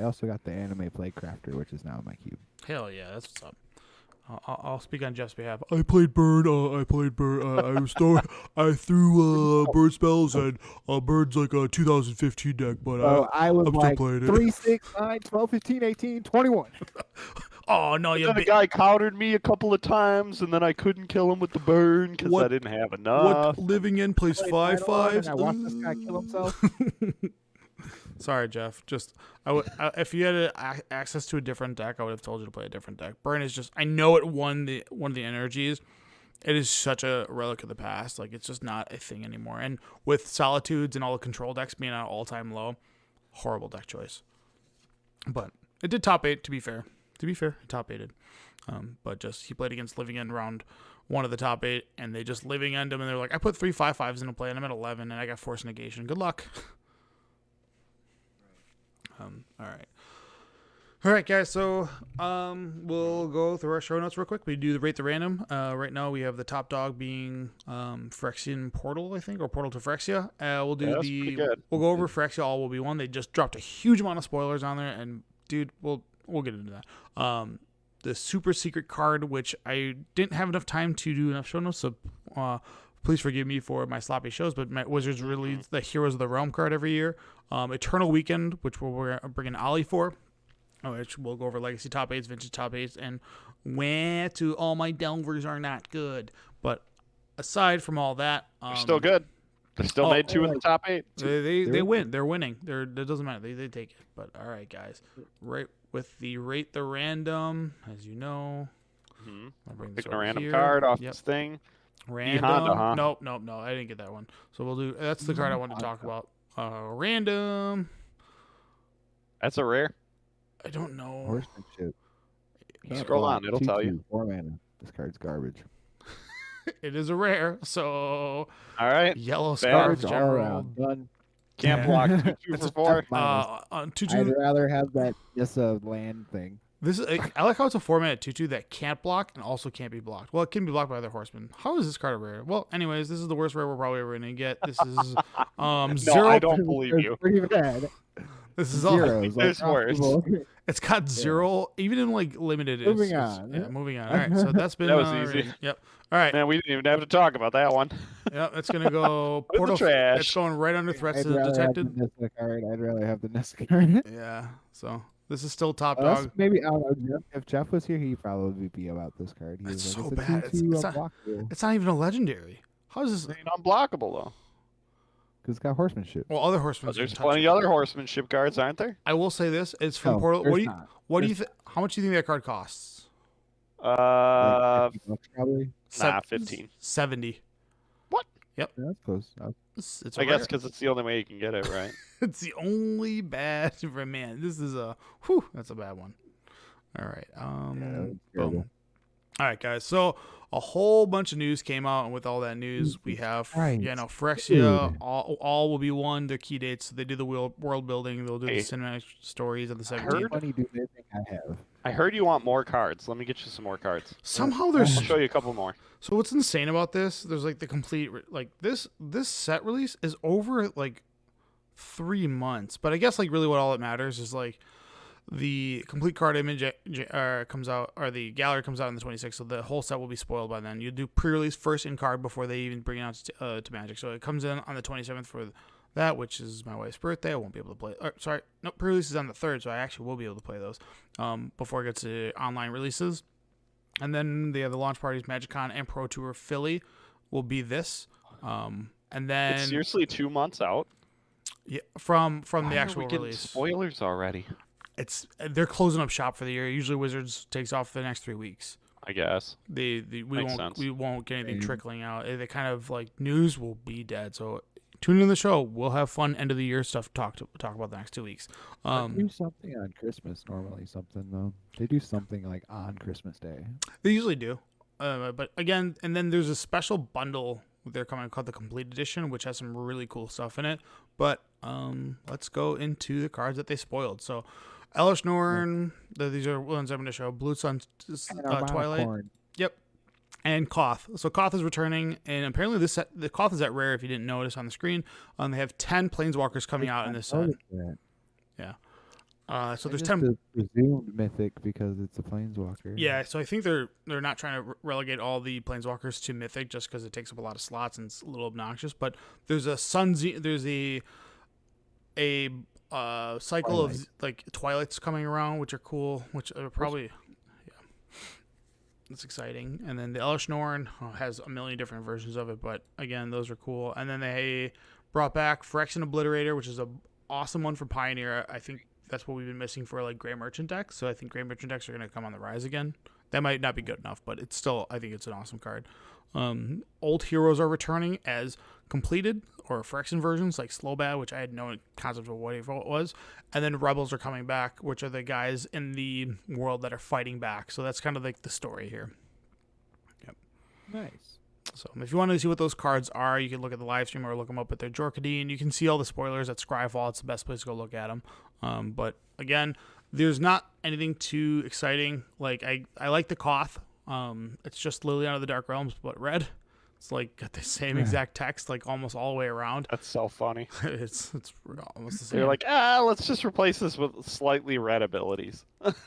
also got the anime Playcrafter, which is now in my cube. Hell yeah, that's what's up. I'll speak on Jeff's behalf. I played Bird. I threw Bird spells, and Bird's like a 2015 deck, but I was I'm like still playing it. 3, 6, 9, 12, 15, 18, 21. Oh no, Then the guy countered me a couple of times, and then I couldn't kill him with the burn because I didn't have enough. What living in plays 5/5s? I watched this guy kill himself. Sorry, Jeff. Just if you had access to a different deck, I would have told you to play a different deck. Burn is just, I know it won one of the energies. It is such a relic of the past. Like, it's just not a thing anymore. And with Solitudes and all the control decks being at all-time low, horrible deck choice. But it did top 8, to be fair. It top 8'd. But just, he played against Living End round 1 of the top 8, and they just Living End him, and they're like, I put 3 5/5s into play, and I'm at 11, and I got Force Negation. Good luck. All right, guys. So we'll go through our show notes real quick. We do the rate the random. Right now we have the top dog being Phyrexian Portal, I think, or Portal to Phyrexia. We'll do we'll go over Phyrexia. All will be one. They just dropped a huge amount of spoilers on there, and dude, we'll get into that. The super secret card, which I didn't have enough time to do enough show notes, so please forgive me for my sloppy shows, but Wizards release the Heroes of the Realm card every year. Eternal Weekend, which we're bringing Ollie for, which we'll go over Legacy top 8s, Vintage top 8s, and where to all my Delvers are not good. But aside from all that, they're still good. They still made 2 in the top 8. They win. They're winning. It doesn't matter. They take it. But all right, guys. Right with the rate the random, as you know. Picking a random card off this thing. Random. Honda, huh? No. I didn't get that one. So we'll do. That's the card I wanted to talk about. Random. That's a rare. I don't know. Horsemanship. Scroll on. It'll tell you. 4 mana. This card's garbage. It is a rare. So. All right. Yellow Scarf General. Done. Can't block 2 for 4. On 2/2. I'd rather have that just a land thing. This is I like how it's a 4-mana 2/2 that can't block and also can't be blocked. Well, it can be blocked by other horsemen. How is this card a rare? Well, anyways, this is the worst rare we're probably ever gonna get. This is no, 0. I don't believe you. Pretty bad. This is Zeros. It's worse. It's got 0, even in like limited. Moving on. Moving on. All right, so that's been that was easy. Yep. All right. Man, we didn't even have to talk about that one. Yep, it's gonna go Portal trash. It's going right under threats I'd to rather detected. Have the card. I'd rather have the Nest card. Yeah. So this is still top dog. Maybe I don't know. If Jeff was here, he'd probably be about this card. He It's was so like, bad. It's It's not even a legendary. How is this? It's unblockable though. Because it's got horsemanship. Well, other horsemen. There's plenty of other horsemanship cards, aren't there? I will say this: it's from No, Portal. there's What do not. you think? How much do you think that card costs? Like $50 probably. Nah, 15. 70. What? Yep. Yeah, that's close. It's I guess because it's the only way you can get it, right? It's the only bad for man. This is that's a bad one. All right. Boom. All right, guys. So a whole bunch of news came out, and with all that news, we have Phyrexia. All will be one. Their key dates. So they do the world building. They'll do the cinematic stories on the 17th. How many do they think I have? I heard you want more cards. Let me get you some more cards. Somehow there's. I'll show you a couple more. So what's insane about this? There's like the complete this set release is over like 3 months, but I guess like really what all that matters is like the complete card image comes out, or the gallery comes out on the 26th, so the whole set will be spoiled by then. You do pre-release first in card before they even bring it out to Magic. So it comes in on the 27th for that, which is my wife's birthday. I won't be able to play. Pre-release is on the 3rd, so I actually will be able to play those before it gets to online releases. And then they have the launch parties, MagicCon and Pro Tour Philly will be this. And then it's seriously 2 months out. Yeah, from Why the actual are we getting release. Spoilers already. They're closing up shop for the year. Usually Wizards takes off for the next 3 weeks. I guess. We Makes sense. won't get anything trickling out. They kind of like news will be dead. So tune in the show. We'll have fun end of the year stuff to talk about the next 2 weeks. They do something on Christmas normally. Something though. They do something like on Christmas Day. They usually do. But again, and then there's a special bundle they're coming called the Complete Edition, which has some really cool stuff in it. But let's go into the cards that they spoiled. So Elish Norn, these are ones I'm going to show. Blue Sun Twilight. Yep. And Koth. So Koth is returning, and apparently the Koth is at rare if you didn't notice on the screen. They have 10 Planeswalkers coming out in this set. Yeah. So I there's just 10. presumed mythic because it's a planeswalker. Yeah, so I think they're not trying to relegate all the planeswalkers to mythic just because it takes up a lot of slots and it's a little obnoxious. But there's a there's a cycle Twilight. of like Twilights coming around, which are cool, which are probably it's exciting. And then the Elish Norn has a million different versions of it, but again, those are cool. And then they brought back Phyrexian Obliterator, which is a awesome one for Pioneer. I think that's what we've been missing for like Gray Merchant decks. So I think Gray Merchant decks are going to come on the rise again. That might not be good enough, but it's still, I think it's an awesome card. Old heroes are returning as completed or Phyrexian versions like Slowbad, which I had no concept of what it was. And then Rebels are coming back, which are the guys in the world that are fighting back. So that's kind of like the story here. Yep. Nice. So if you want to see what those cards are, you can look at the live stream or look them up at their Jorkadine. You can see all the spoilers at Scryfall. It's the best place to go look at them. But again, there's not anything too exciting. Like I like the Koth. It's just Liliana of the Dark Realms, but red. It's like got the same exact text, like almost all the way around. That's so funny. it's almost the same. They're like, let's just replace this with slightly red abilities.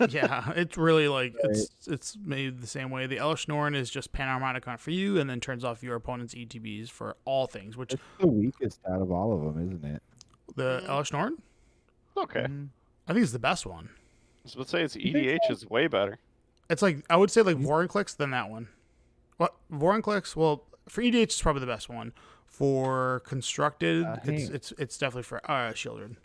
Yeah, it's really like it's made the same way. The Elish Norn is just Panharmonicon for you, and then turns off your opponent's ETBs for all things. Which It's the weakest out of all of them, isn't it? the Elish Norn, Okay. I think it's the best one. So let's say its EDH is way better. It's like I would say like Vorinclex than that one. What Vorinclex? Well, for EDH, it's probably the best one. For constructed, it's definitely for Shieldred.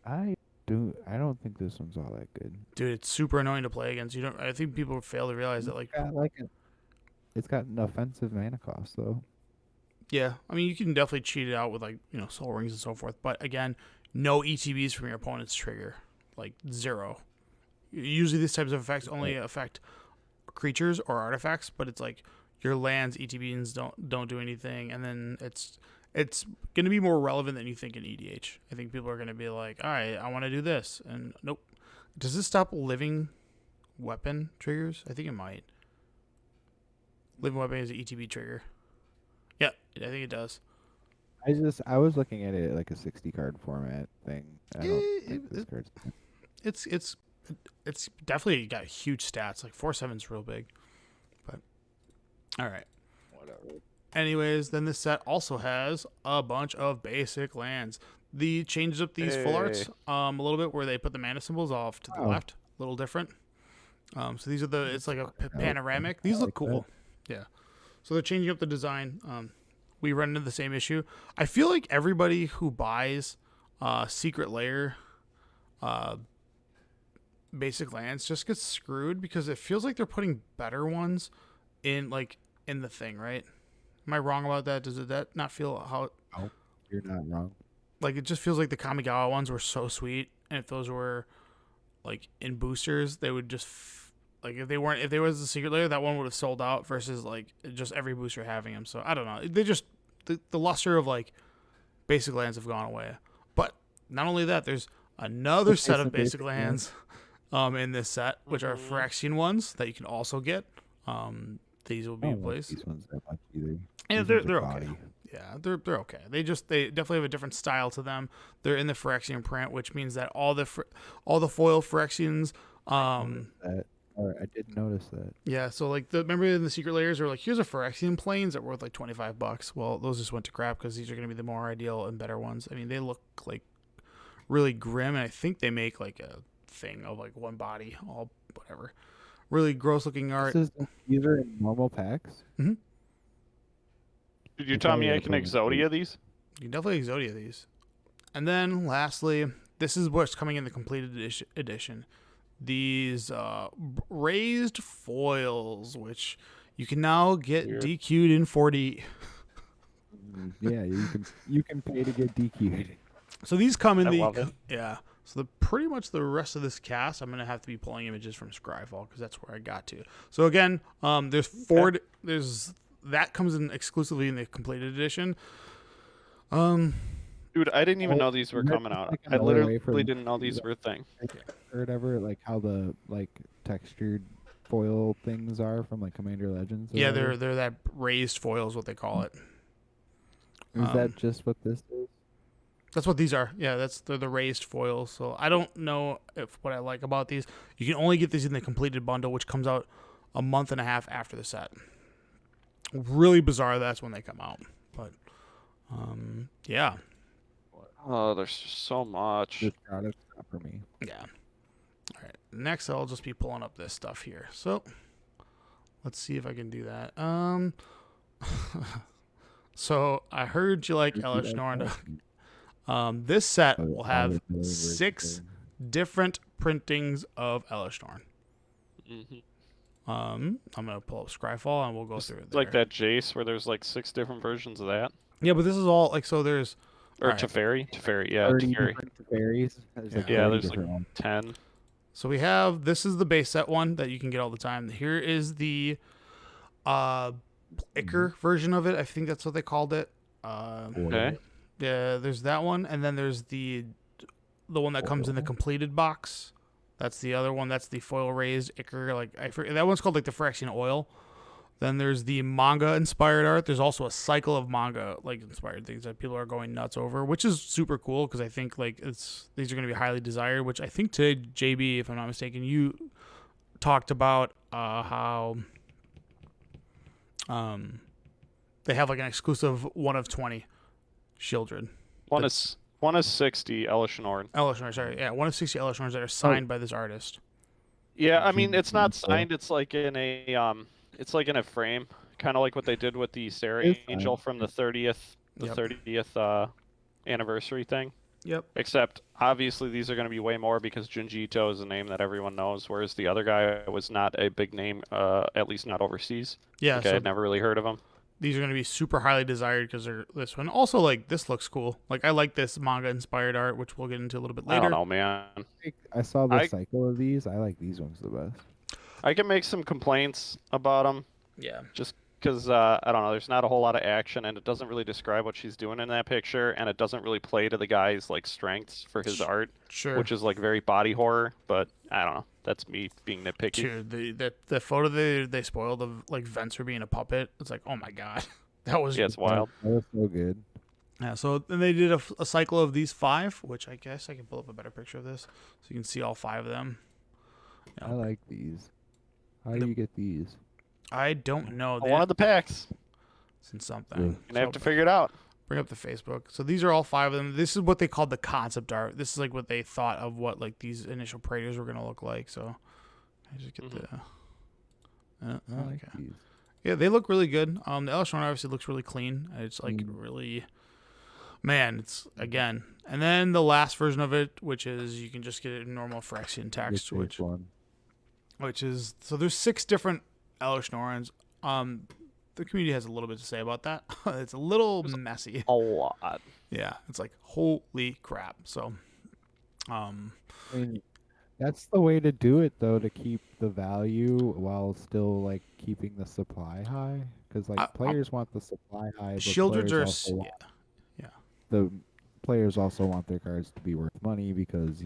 I don't think this one's all that good. Dude, it's super annoying to play against. I think people fail to realize that like It's got an offensive mana cost though. yeah, I mean you can definitely cheat it out with like soul rings and so forth. But again, no ETBs from your opponent's trigger, like 0. Usually these types of effects only affect creatures or artifacts, but it's like your lands ETBs don't do anything, and then it's going to be more relevant than you think in EDH. I think people are going to be like, all right, I want to do this, and nope. Does this stop living weapon triggers? I think it might. Living weapon is an ETB trigger. Yeah, I think it does. I was looking at it like a 60 card format thing. I don't think this card's It's definitely got huge stats. Like 4/7's real big. But all right. Whatever. Anyways, then this set also has a bunch of basic lands. The changes up these full arts a little bit where they put the mana symbols off to the left, a little different. So these are it's like a panoramic. These look cool. Yeah. So they're changing up the design. We run into the same issue. I feel like everybody who buys Secret Lair basic lands just gets screwed because it feels like they're putting better ones in the thing, right? Am I wrong about that? Does that not feel how? No, you're not wrong. Like it just feels like the Kamigawa ones were so sweet, and if those were like in boosters, they would just if they was the Secret Lair, that one would have sold out versus like just every booster having them. So I don't know. They just the luster of like basic lands have gone away. But not only that, there's another set of basic lands in this set, which are Phyrexian ones that you can also get. These will be in place. These ones that much either. Yeah, These they're ones are okay. gaudy. Yeah, they're okay. They definitely have a different style to them. They're in the Phyrexian print, which means that all the foil Phyrexians. I did notice that. Yeah, so like remember in the Secret Layers are like here's a Phyrexian planes that worth like $25. Well, those just went to crap because these are going to be the more ideal and better ones. I mean, they look like really grim, and I think they make like a thing of like one body, all whatever. Really gross looking art. These are in normal packs. Mm-hmm. Did you tell me I can Exodia these? You can definitely Exodia these. And then lastly, this is what's coming in the completed edition. These raised foils, which you can now get DQ'd in 4D. Yeah, you can pay to get DQ'd. So these come in love it. Yeah. So pretty much the rest of this cast, I'm gonna have to be pulling images from Scryfall because that's where I got to. So again, there's that comes in exclusively in the completed edition. Dude, I didn't even know these were coming out. I literally didn't know these were a thing. Or whatever, like how the textured foil things are from like Commander Legends. Yeah, they're that raised foil is what they call it. Is that just what this is? That's what these are. Yeah, they're the raised foils. So I don't know if what I like about these. You can only get these in the completed bundle, which comes out a month and a half after the set. Really bizarre. That's when they come out. But yeah. Oh, there's just so much. This product's not for me. Yeah. All right. Next, I'll just be pulling up this stuff here. So let's see if I can do that. So I heard you like Elish Norn. This set will have 6 different printings of Elish Norn. I'm gonna pull up Scryfall and we'll go through it. It's like that Jace where there's like 6 different versions of that. Yeah, but this is all like so. There's Or right. Teferi, yeah, 30 Teferi. different Teferis. Yeah, there's like 10. So we have, this is the base set one that you can get all the time. Here is the Icar version of it. I think that's what they called it. Okay. Yeah, there's that one, and then there's the one that comes in the completed box. That's the other one. That's the foil raised Icar. Like I forget, that one's called like the Phyrexian oil. Then there's the manga inspired art. There's also a cycle of manga like inspired things that people are going nuts over, which is super cool because I think like these are going to be highly desired. Which I think today, JB, if I'm not mistaken, you talked about how they have like an exclusive 1 of 20 Shieldred. One is 60 Elish Norn. Elish Norn, sorry, yeah, 1 of 60 Elish Norns that are signed by this artist. Yeah, I mean it's not signed. It's like in a frame, kind of like what they did with the Sarah Angel from the 30th anniversary thing. Yep. Except obviously these are going to be way more because Junji Ito is a name that everyone knows, whereas the other guy was not a big name, at least not overseas. Yeah, like so I had never really heard of him. These are going to be super highly desired because they're this one. Also, like this looks cool. Like I like this manga inspired art, which we'll get into a little bit later. I don't know, man. I saw the cycle of these. I like these ones the best. I can make some complaints about them. Yeah. Just because, I don't know, there's not a whole lot of action, and it doesn't really describe what she's doing in that picture, and it doesn't really play to the guy's, like, strengths for his art. Sure. Which is, like, very body horror, but I don't know. That's me being nitpicky. Sure. The photo they spoiled of, like, Venser being a puppet, it's like, oh my god. That was... Yeah, it's wild. That was so good. Yeah, so then they did a cycle of these 5, which I guess I can pull up a better picture of this, so you can see all 5 of them. I like these. How do you get these? I don't know. One of the packs. It's in something. You're gonna have to figure it out. Bring up the Facebook. So these are all 5 of them. This is what they called the concept art. This is like what they thought of what like these initial Praetors were gonna look like. So I just get the. I like Okay. these. Yeah, they look really good. The Elish Norn obviously looks really clean. It's like really, man. It's again, and then the last version of it, which is you can just get it in normal Phyrexian text, which is so there's 6 different Elish Norns. The community has a little bit to say about that. It's a little messy. A lot. Yeah, it's like holy crap. So, I mean, that's the way to do it, though, to keep the value while still like keeping the supply high. Because like players want the supply high, but Shieldreds are the players also want their cards to be worth money because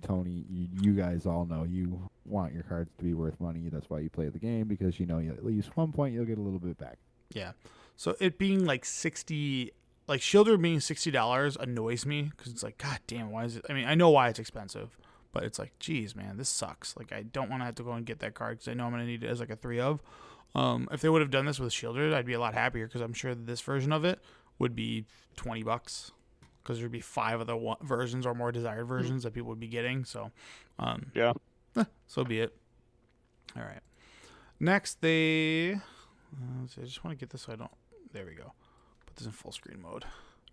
Tony, you guys all know you want your cards to be worth money. That's why you play the game because at least one point you'll get a little bit back. Yeah. So it being like 60, like Shieldred being $60 annoys me because it's like, god damn, why is it? I mean, I know why it's expensive, but it's like, geez, man, this sucks. Like, I don't want to have to go and get that card because I know I'm gonna need it as like a 3 of. If they would have done this with Shieldred, I'd be a lot happier because I'm sure that this version of it would be $20 because there'd be 5 other versions or more desired versions that people would be getting. So, so be it. All right. Next, I just want to get this so I don't. There we go. Put this in full screen mode.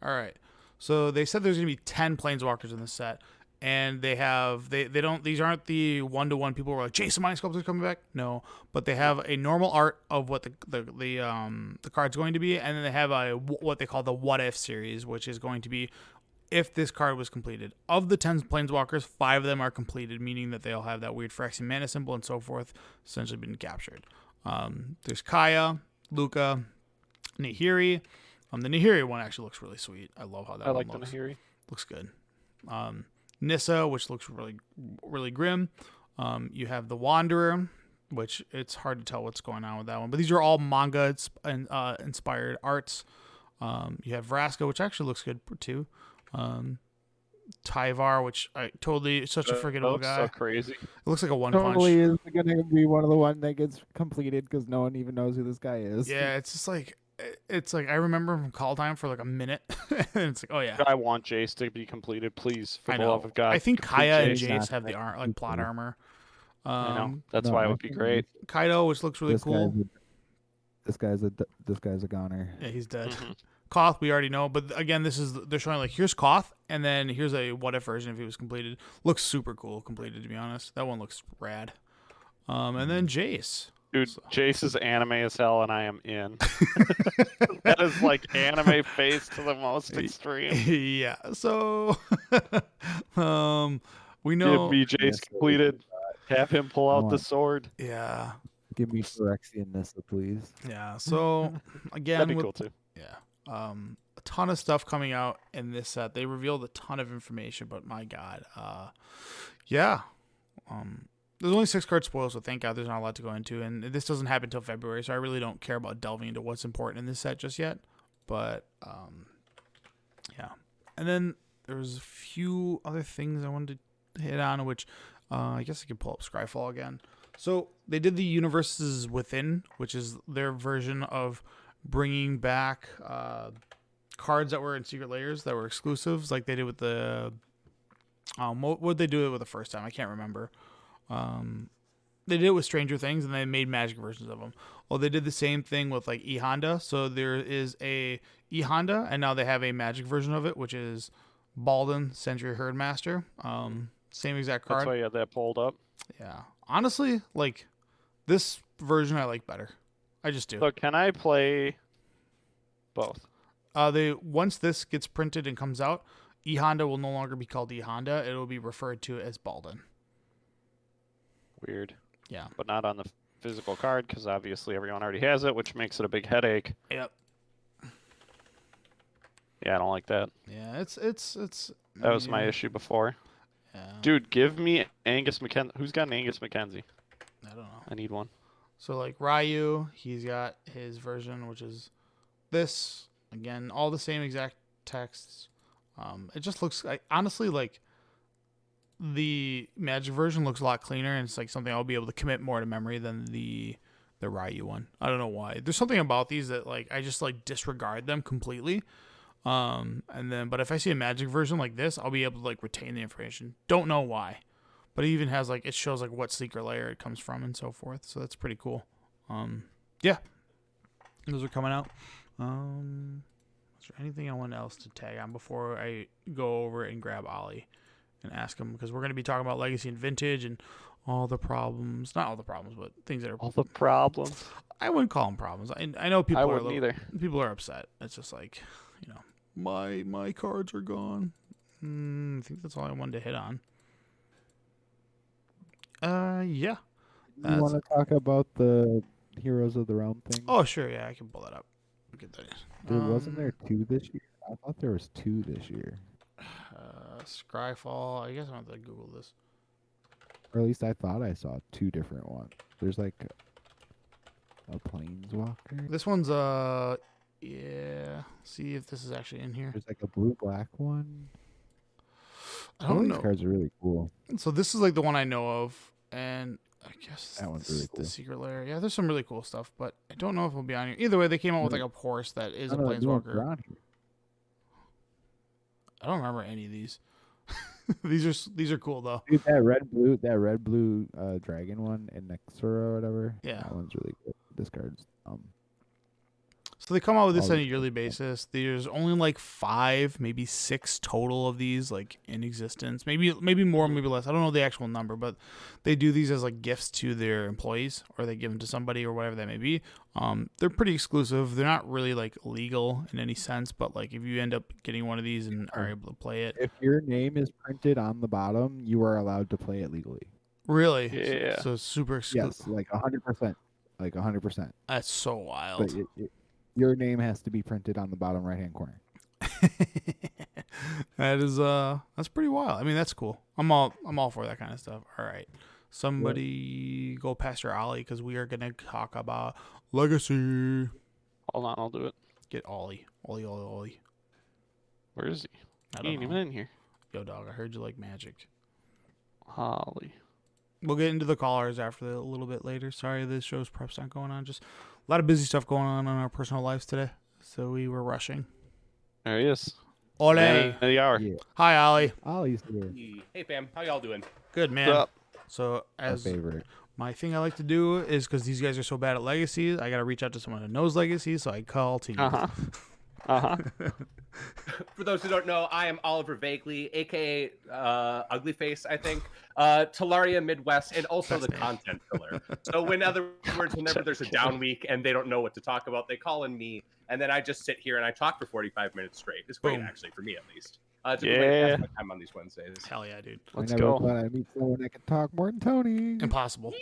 All right. So they said there's gonna be 10 planeswalkers in this set, and they don't. These aren't the 1-to-1 people who are like Jason Mind Sculptor's coming back. No, but they have a normal art of what the card's going to be, and then they have what they call the What If series, which is going to be if this card was completed. Of the 10 planeswalkers, 5 of them are completed, meaning that they'll have that weird Phyrexian mana symbol and so forth, essentially been captured. There's Kaya, Luca, Nahiri. The Nahiri one actually looks really sweet. I love how that one looks. I like the Nahiri. Looks good. Nissa, which looks really, really grim. You have the Wanderer, which it's hard to tell what's going on with that one. But these are all manga inspired arts. You have Vraska, which actually looks good too. Tyvar, which I totally such a forgettable guy. So crazy. It looks like a one Totally punch. is going to be one of the one that gets completed because no one even knows who this guy is. Yeah, it's just like I remember him from Call Time for like a minute, and it's like, oh yeah. I want Jace to be completed, please, for the love of God. I think complete Kaya and Jace. Jace have the plot armor. I know. That's why it would be great. Kaido, which looks really cool. This guy's a goner. Yeah, he's dead. Koth, we already know, but again, they're showing like here's Koth, and then here's a what if version if he was completed. Looks super cool completed, to be honest. That one looks rad. And then Jace. Dude, Jace is anime as hell, and I am in. That is like anime face to the most extreme. Yeah. So, we know. Give me Jace completed. Have him pull out the sword. Yeah. Give me Phyrexia Nissa, please. Yeah. So again, that'd be cool too. Yeah. A ton of stuff coming out in this set. They revealed a ton of information, but my God, yeah. There's only 6 card spoils, so thank God there's not a lot to go into. And this doesn't happen until February, so I really don't care about delving into what's important in this set just yet. But, yeah. And then there's a few other things I wanted to hit on, which I guess I could pull up Scryfall again. So they did the Universes Within, which is their version of bringing back cards that were in Secret Layers that were exclusives, like they did with the... what did they do it with the first time? I can't remember. They did it with Stranger Things, and they made Magic versions of them. Well, they did the same thing with like E Honda. So there is a E Honda, and now they have a Magic version of it, which is Balden Century Herdmaster. Same exact card. That's why you had that pulled up. Yeah, honestly, like this version I like better. I just do. So can I play both? Once this gets printed and comes out, E Honda will no longer be called E Honda. It will be referred to as Balden. Weird. Yeah. But not on the physical card, because obviously everyone already has it, which makes it a big headache. Yep. Yeah, I don't like that. Yeah, it's. That was my issue before. Yeah. Dude, give me Angus McKenzie. Who's got an Angus McKenzie? I don't know. I need one. So like Ryu, he's got his version, which is this. Again, all the same exact texts. It just looks like, honestly, like the Magic version looks a lot cleaner, and it's like something I'll be able to commit more to memory than the Ryu one. I don't know why. There's something about these that like I just like disregard them completely. But if I see a Magic version like this, I'll be able to like retain the information. Don't know why, but it even has like, it shows like what secret layer it comes from and so forth. So that's pretty cool. Yeah, those are coming out. Is there anything I want else to tag on before I go over and grab Ollie and ask him? Because we're going to be talking about Legacy and Vintage and all the problems. Not all the problems, but things that are... All the problems? I wouldn't call them problems. I know people people are upset. It's just like, you know, my cards are gone. I think that's all I wanted to hit on. Yeah. You want to talk about the Heroes of the Realm thing? Oh, sure. Yeah, I can pull that up. Get that. Wasn't there 2 this year? I thought there was 2 this year. Scryfall. I guess I'm going to have to Google this. Or at least I thought I saw 2 different ones. There's like a Planeswalker. This one's yeah. See if this is actually in here. There's like a blue-black one. I don't know. These cards are really cool. So this is like the one I know of, and I guess that one's really cool. The secret layer. Yeah, there's some really cool stuff, but I don't know if it'll be on here. Either way, they came out with like a horse that is a Planeswalker. I don't remember any of these. These are cool though. Dude, that red blue dragon one in Nexura or whatever. Yeah, that one's really good. This card's So they come out with this on a yearly basis. There's only like 5, maybe 6 total of these like in existence. Maybe more, maybe less. I don't know the actual number, but they do these as like gifts to their employees, or they give them to somebody or whatever that may be. They're pretty exclusive. They're not really like legal in any sense, but like if you end up getting one of these and are able to play it, if your name is printed on the bottom, you are allowed to play it legally. Really? Yeah. So super exclusive. Yes, like 100%. Like 100%. That's so wild. But your name has to be printed on the bottom right-hand corner. That's pretty wild. I mean, that's cool. I'm all for that kind of stuff. All right. Somebody go past your Ollie, because we are going to talk about Legacy. Hold on, I'll do it. Get Ollie. Ollie. Where is he? I He don't ain't know. even in here. Yo, dog, I heard you like Magic. Holly. We'll get into the callers after a little bit later. Sorry, this show's prep's not going on. Just a lot of busy stuff going on in our personal lives today, so we were rushing. There he is. Ole. Man of the hour. Yeah. Hi, Ollie. Ollie's here. Hey, fam. How y'all doing? Good, man. What's up? So, Our as favorite. my thing I like to do is, because these guys are so bad at legacies, I got to reach out to someone who knows legacies, so I call to you. For those who don't know, I am Oliver Vaguely, aka Ugly Face, I think. Talaria Midwest, and also Best the name. content filler. So, in other words, whenever there's a down week and they don't know what to talk about, they call in me, and then I just sit here and I talk for 45 minutes straight. It's great, Boom. actually, for me at least. It's a good way to Yeah. pass my time on these Wednesdays. Hell yeah, dude. Let's I never go. thought I'd meet someone that can talk more than Tony. Impossible.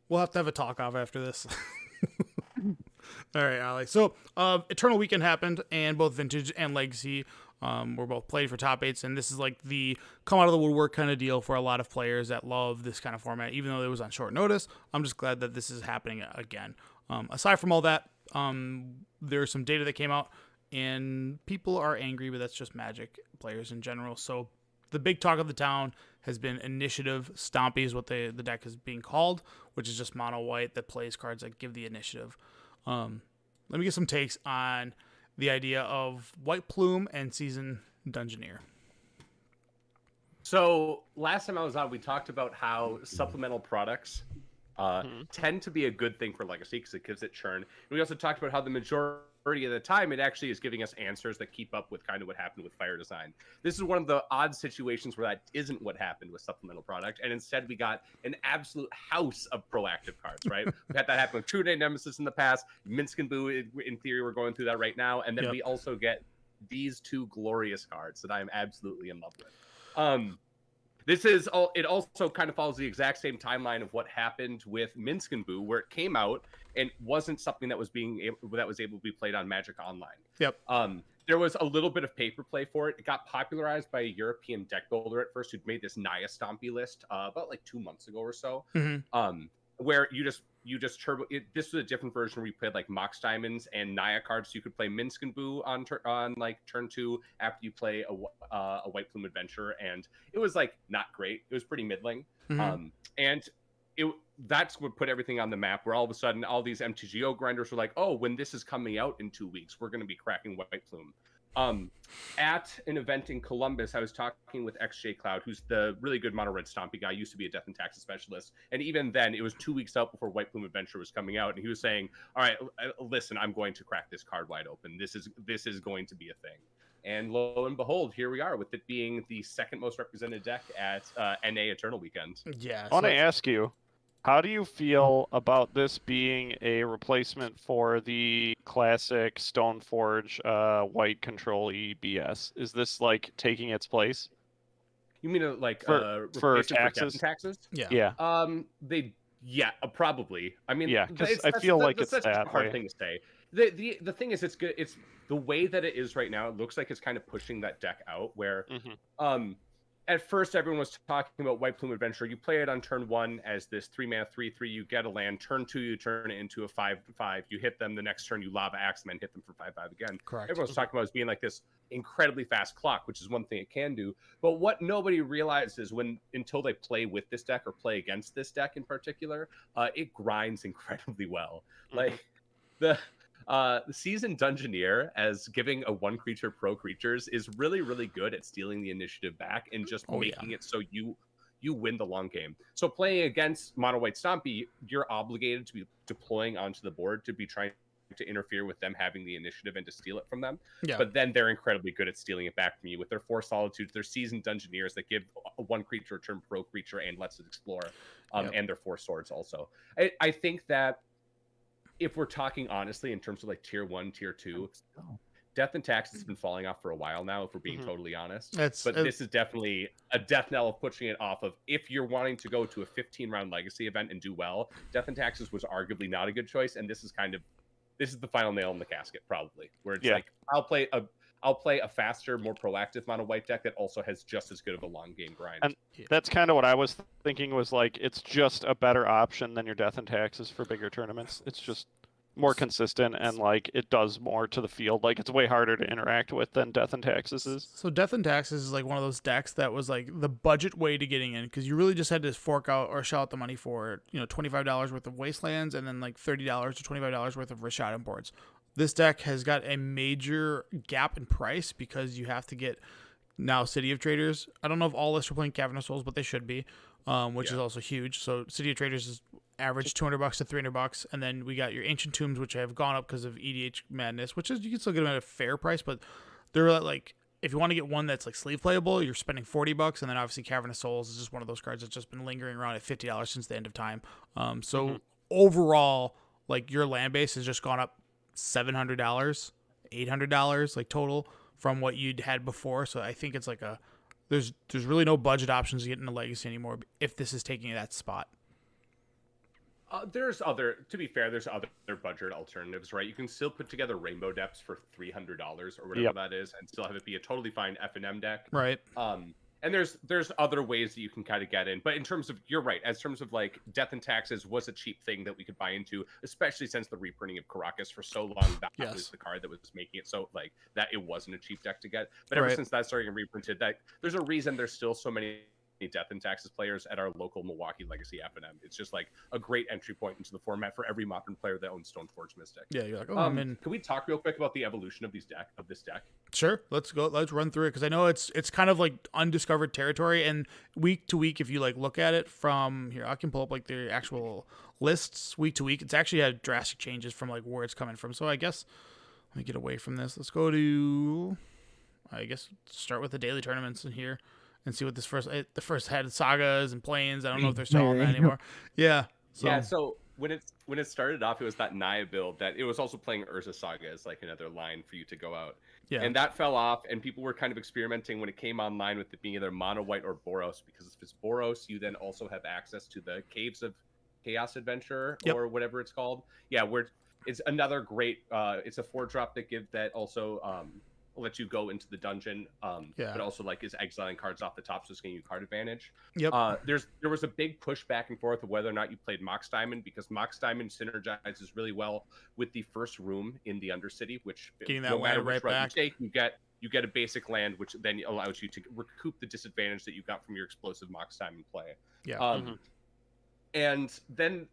We'll have to have a talk off after this. All right, Ollie. So, Eternal Weekend happened, and both Vintage and Legacy were both played for top 8s, and this is like the come out of the woodwork kind of deal for a lot of players that love this kind of format, even though it was on short notice. I'm just glad that this is happening again. Aside from all that, there's some data that came out, and people are angry, but that's just Magic players in general. So the big talk of the town has been Initiative. Stompy is what the deck is being called, which is just mono white that plays cards that give the initiative. Let me get some takes on the idea of White Plume and Seasoned Dungeoneer. So last time I was on, we talked about how supplemental products tend to be a good thing for Legacy because it gives it churn. And we also talked about how the majority of the time it actually is giving us answers that keep up with kind of what happened with Fire Design. This is one of the odd situations where that isn't what happened with supplemental product, and instead we got an absolute house of proactive cards, right? We had that happen with True Day Nemesis in the past. Minsk and Boo, in theory, we're going through that right now, and then we also get these two glorious cards that I am absolutely in love with. This is all. It also kind of follows the exact same timeline of what happened with Minsk and Boo, where it came out and wasn't something that was able to be played on Magic Online. Yep. There was a little bit of paper play for it. It got popularized by a European deck builder at first who'd made this Naya Stompy list about like 2 months ago or so. Mm-hmm. Where you just turbo. This was a different version where you played like Mox Diamonds and Naya cards. So you could play Minsk and Boo on like turn 2 after you play a White Plume Adventure, and it was like not great. It was pretty middling. Mm-hmm. And that's what put everything on the map. Where all of a sudden all these MTGO grinders were like, oh, when this is coming out in 2 weeks, we're going to be cracking White Plume. At an event in Columbus, I was talking with XJ Cloud, who's the really good mono red stompy guy, used to be a Death and Taxes specialist. And even then, it was 2 weeks out before White Plume Adventure was coming out. And he was saying, all right, listen, I'm going to crack this card wide open. This is going to be a thing. And lo and behold, here we are with it being the second most represented deck at NA Eternal Weekend. Yeah. I want to ask you, how do you feel about this being a replacement for the classic Stoneforge white control BS? Is this like taking its place? You mean like for taxes? Taxes? Yeah. Probably. I mean, yeah, because I feel like it's that's that a hard way. thing to say. The thing is, it's good. It's the way that it is right now. It looks like it's kind of pushing that deck out. Where at first everyone was talking about White Plume Adventure. You play it on turn 1 as this 3-mana 3/3. You get a land. Turn 2, you turn it into a 5/5. You hit them. The next turn, you Lava Axe them and hit them for 5/5 again. Correct. Everyone's talking about it as being like this incredibly fast clock, which is one thing it can do. But what nobody realizes until they play with this deck or play against this deck in particular, it grinds incredibly well. Like the Seasoned Dungeoneer as giving a 1-creature pro creatures is really, really good at stealing the initiative back and just making it so you win the long game. So playing against Mono White Stompy, you're obligated to be deploying onto the board to be trying to interfere with them having the initiative and to steal it from them. Yeah. But then they're incredibly good at stealing it back from you with their 4 Solitudes, their Seasoned Dungeoneers that give a 1-creature return pro creature and lets it explore, and their 4 swords also. I think that if we're talking honestly in terms of like tier 1, tier 2, Death and Taxes has been falling off for a while now, if we're being totally honest. But this is definitely a death knell of pushing it off of, if you're wanting to go to a 15-round Legacy event and do well, Death and Taxes was arguably not a good choice, and this is the final nail in the casket, probably, where it's like, I'll play a faster, more proactive mono white deck that also has just as good of a long game grind. And that's kind of what I was thinking, was like, it's just a better option than your Death and Taxes for bigger tournaments. It's just more consistent, and like it does more to the field. Like it's way harder to interact with than Death and Taxes is. So Death and Taxes is like one of those decks that was like the budget way to getting in, because you really just had to fork out or shell out the money for, you know, $25 worth of Wastelands and then like $30 to $25 worth of Rishadan boards. This deck has got a major gap in price because you have to get now City of Traders. I don't know if all lists are playing Cavern of Souls, but they should be, which is also huge. So City of Traders is average $200 to $300, and then we got your Ancient Tombs, which have gone up because of EDH madness, which is, you can still get them at a fair price, but they're like, if you want to get one that's like sleeve playable, you're spending $40, and then obviously Cavern of Souls is just one of those cards that's just been lingering around at $50 since the end of time. Overall, like your land base has just gone up $700, $800 like total from what you'd had before. So I think it's like there's really no budget options to get into Legacy anymore if this is taking that spot. To be fair, there's other budget alternatives, right? You can still put together Rainbow Depths for $300 or whatever that is, and still have it be a totally fine F&M deck. Right. And there's other ways that you can kind of get in. But in terms of, you're right, as terms of like Death and Taxes was a cheap thing that we could buy into, especially since the reprinting of Caracas for so long, that was the card that was making it so like that it wasn't a cheap deck to get. But ever since that started getting reprinted, that there's a reason there's still so many Death and Taxes players at our local Milwaukee Legacy F&M. It's just like a great entry point into the format for every modern player that owns Stoneforge Mystic. Yeah, you're like, oh, can we talk real quick about the evolution of this deck? Sure, let's run through it, because I know it's kind of like undiscovered territory, and week to week, if you like look at it from here, I can pull up like the actual lists week to week. It's actually had drastic changes from like where it's coming from. So I guess let me get away from this. Let's go to, I guess, start with the daily tournaments in here and see what the first had sagas and planes. I don't know if they're still on that anymore. Yeah. So when it started off, it was that Naya build that it was also playing Urza Saga as like another line for you to go out. Yeah. And that fell off, and people were kind of experimenting when it came online with it being either mono white or Boros, because if it's Boros, you then also have access to the Caves of Chaos Adventure or whatever it's called. Yeah, where it's another great. It's a 4-drop that also let you go into the dungeon, but also like is exiling cards off the top, so it's giving you card advantage. There was a big push back and forth of whether or not you played Mox Diamond, because Mox Diamond synergizes really well with the first room in the Undercity, which getting that no matter which route you take, you get a basic land, which then allows you to recoup the disadvantage that you got from your explosive Mox Diamond play. And then